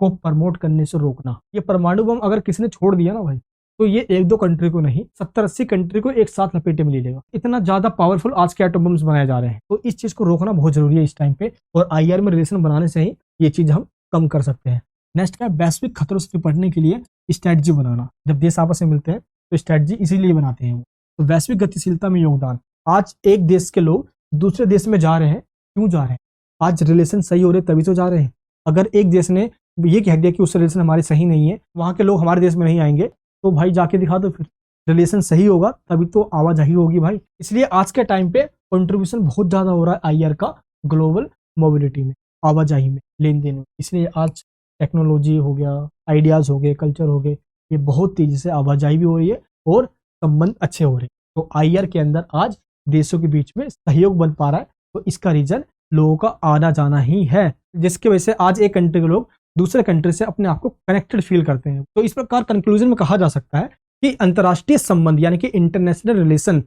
को प्रमोट करने से रोकना। ये परमाणु बम अगर किसी ने छोड़ दिया ना भाई, तो ये एक दो कंट्री को नहीं 70-80 कंट्री को एक साथ लपेटे में ले लेगा। इतना ज्यादा पावरफुल आज के एटम बम्स बनाए जा रहे हैं। तो इस चीज को रोकना बहुत जरूरी है इस टाइम पे, और आईआर में रिलेशन बनाने से ही ये चीज हम कम कर सकते हैं। नेक्स्ट क्या, वैश्विक खतरों से निपटने के लिए स्ट्रैटेजी बनाना। जब देश आपस में मिलते हैं तो स्ट्रैटेजी इसीलिए बनाते हैं वो। तो वैश्विक गतिशीलता में योगदान। आज एक देश के लोग दूसरे देश में जा रहे हैं, क्यों जा रहे हैं? आज रिलेशन सही हो रहे तभी तो जा रहे हैं। अगर एक देश ने ये कह दिया कि उससे रिलेशन हमारे सही नहीं है, वहां के लोग हमारे देश में नहीं आएंगे, तो भाई जाके दिखा दो, फिर रिलेशन सही होगा तभी तो आवाजाही होगी भाई। इसलिए आज के टाइम पे कंट्रीब्यूशन बहुत ज्यादा हो रहा है आईआर का ग्लोबल मोबिलिटी में, आवाजाही में, लेन देन में। इसलिए आज टेक्नोलॉजी हो गया, आइडियाज हो गए, कल्चर हो गए, ये बहुत तेजी से आवाजाही भी हो रही है और संबंध अच्छे हो रहे हैं। तो आईआर के अंदर आज देशों के बीच में सहयोग बन पा रहा है, तो इसका रीजन लोगों का आना जाना ही है, जिसकी वजह से आज एक कंट्री के लोग दूसरे कंट्री से अपने आप को कनेक्टेड फील करते हैं। तो इस प्रकार कंक्लूजन में कहा जा सकता है कि अंतर्राष्ट्रीय संबंध यानी कि इंटरनेशनल रिलेशन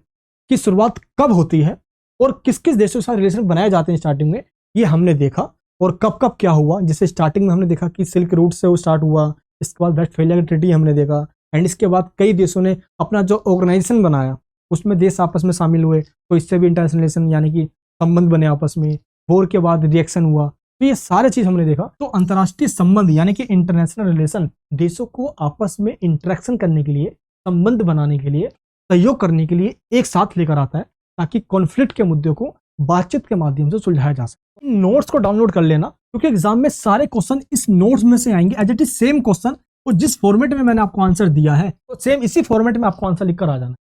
की शुरुआत कब होती है और किस किस देशों के साथ रिलेशन बनाए जाते हैं स्टार्टिंग में, ये हमने देखा। और कब कब क्या हुआ, जैसे स्टार्टिंग में हमने देखा कि सिल्क रूट से वो स्टार्ट हुआ, इसके बाद वेस्टफैलिया ट्रीटी हमने देखा, एंड इसके बाद कई देशों ने अपना जो ऑर्गेनाइजेशन बनाया उसमें देश आपस में शामिल हुए, तो इससे भी इंटरनेशनल रिलेशन यानी कि संबंध बने आपस में। वॉर के बाद रिएक्शन हुआ, तो ये सारे चीज हमने देखा। तो अंतर्राष्ट्रीय संबंध यानी कि इंटरनेशनल रिलेशन देशों को आपस में इंटरेक्शन करने के लिए, संबंध बनाने के लिए, सहयोग करने के लिए एक साथ लेकर आता है, ताकि कॉन्फ्लिक्ट के मुद्दों को बातचीत के माध्यम से सुलझाया जा सके। नोट्स को डाउनलोड कर लेना, क्योंकि एग्जाम में सारे क्वेश्चन इस नोट्स में से आएंगे as it is same question, और जिस फॉर्मेट में मैंने आपको आंसर दिया है तो सेम इसी फॉर्मेट में आपको आंसर लिखकर आ जाना।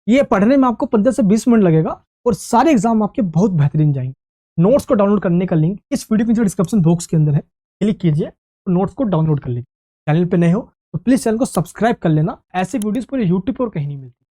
ये पढ़ने में आपको 15 से 20 मिनट लगेगा और सारे एग्जाम आपके बहुत बेहतरीन जाएंगे। नोट्स को डाउनलोड करने का लिंक इस वीडियो के नीचे डिस्क्रिप्शन बॉक्स के अंदर है, क्लिक कीजिए और नोट्स को डाउनलोड कर लीजिए। चैनल पे नए हो तो प्लीज चैनल को सब्सक्राइब कर लेना, ऐसे वीडियोस पूरे यूट्यूब पर कहीं नहीं मिलती।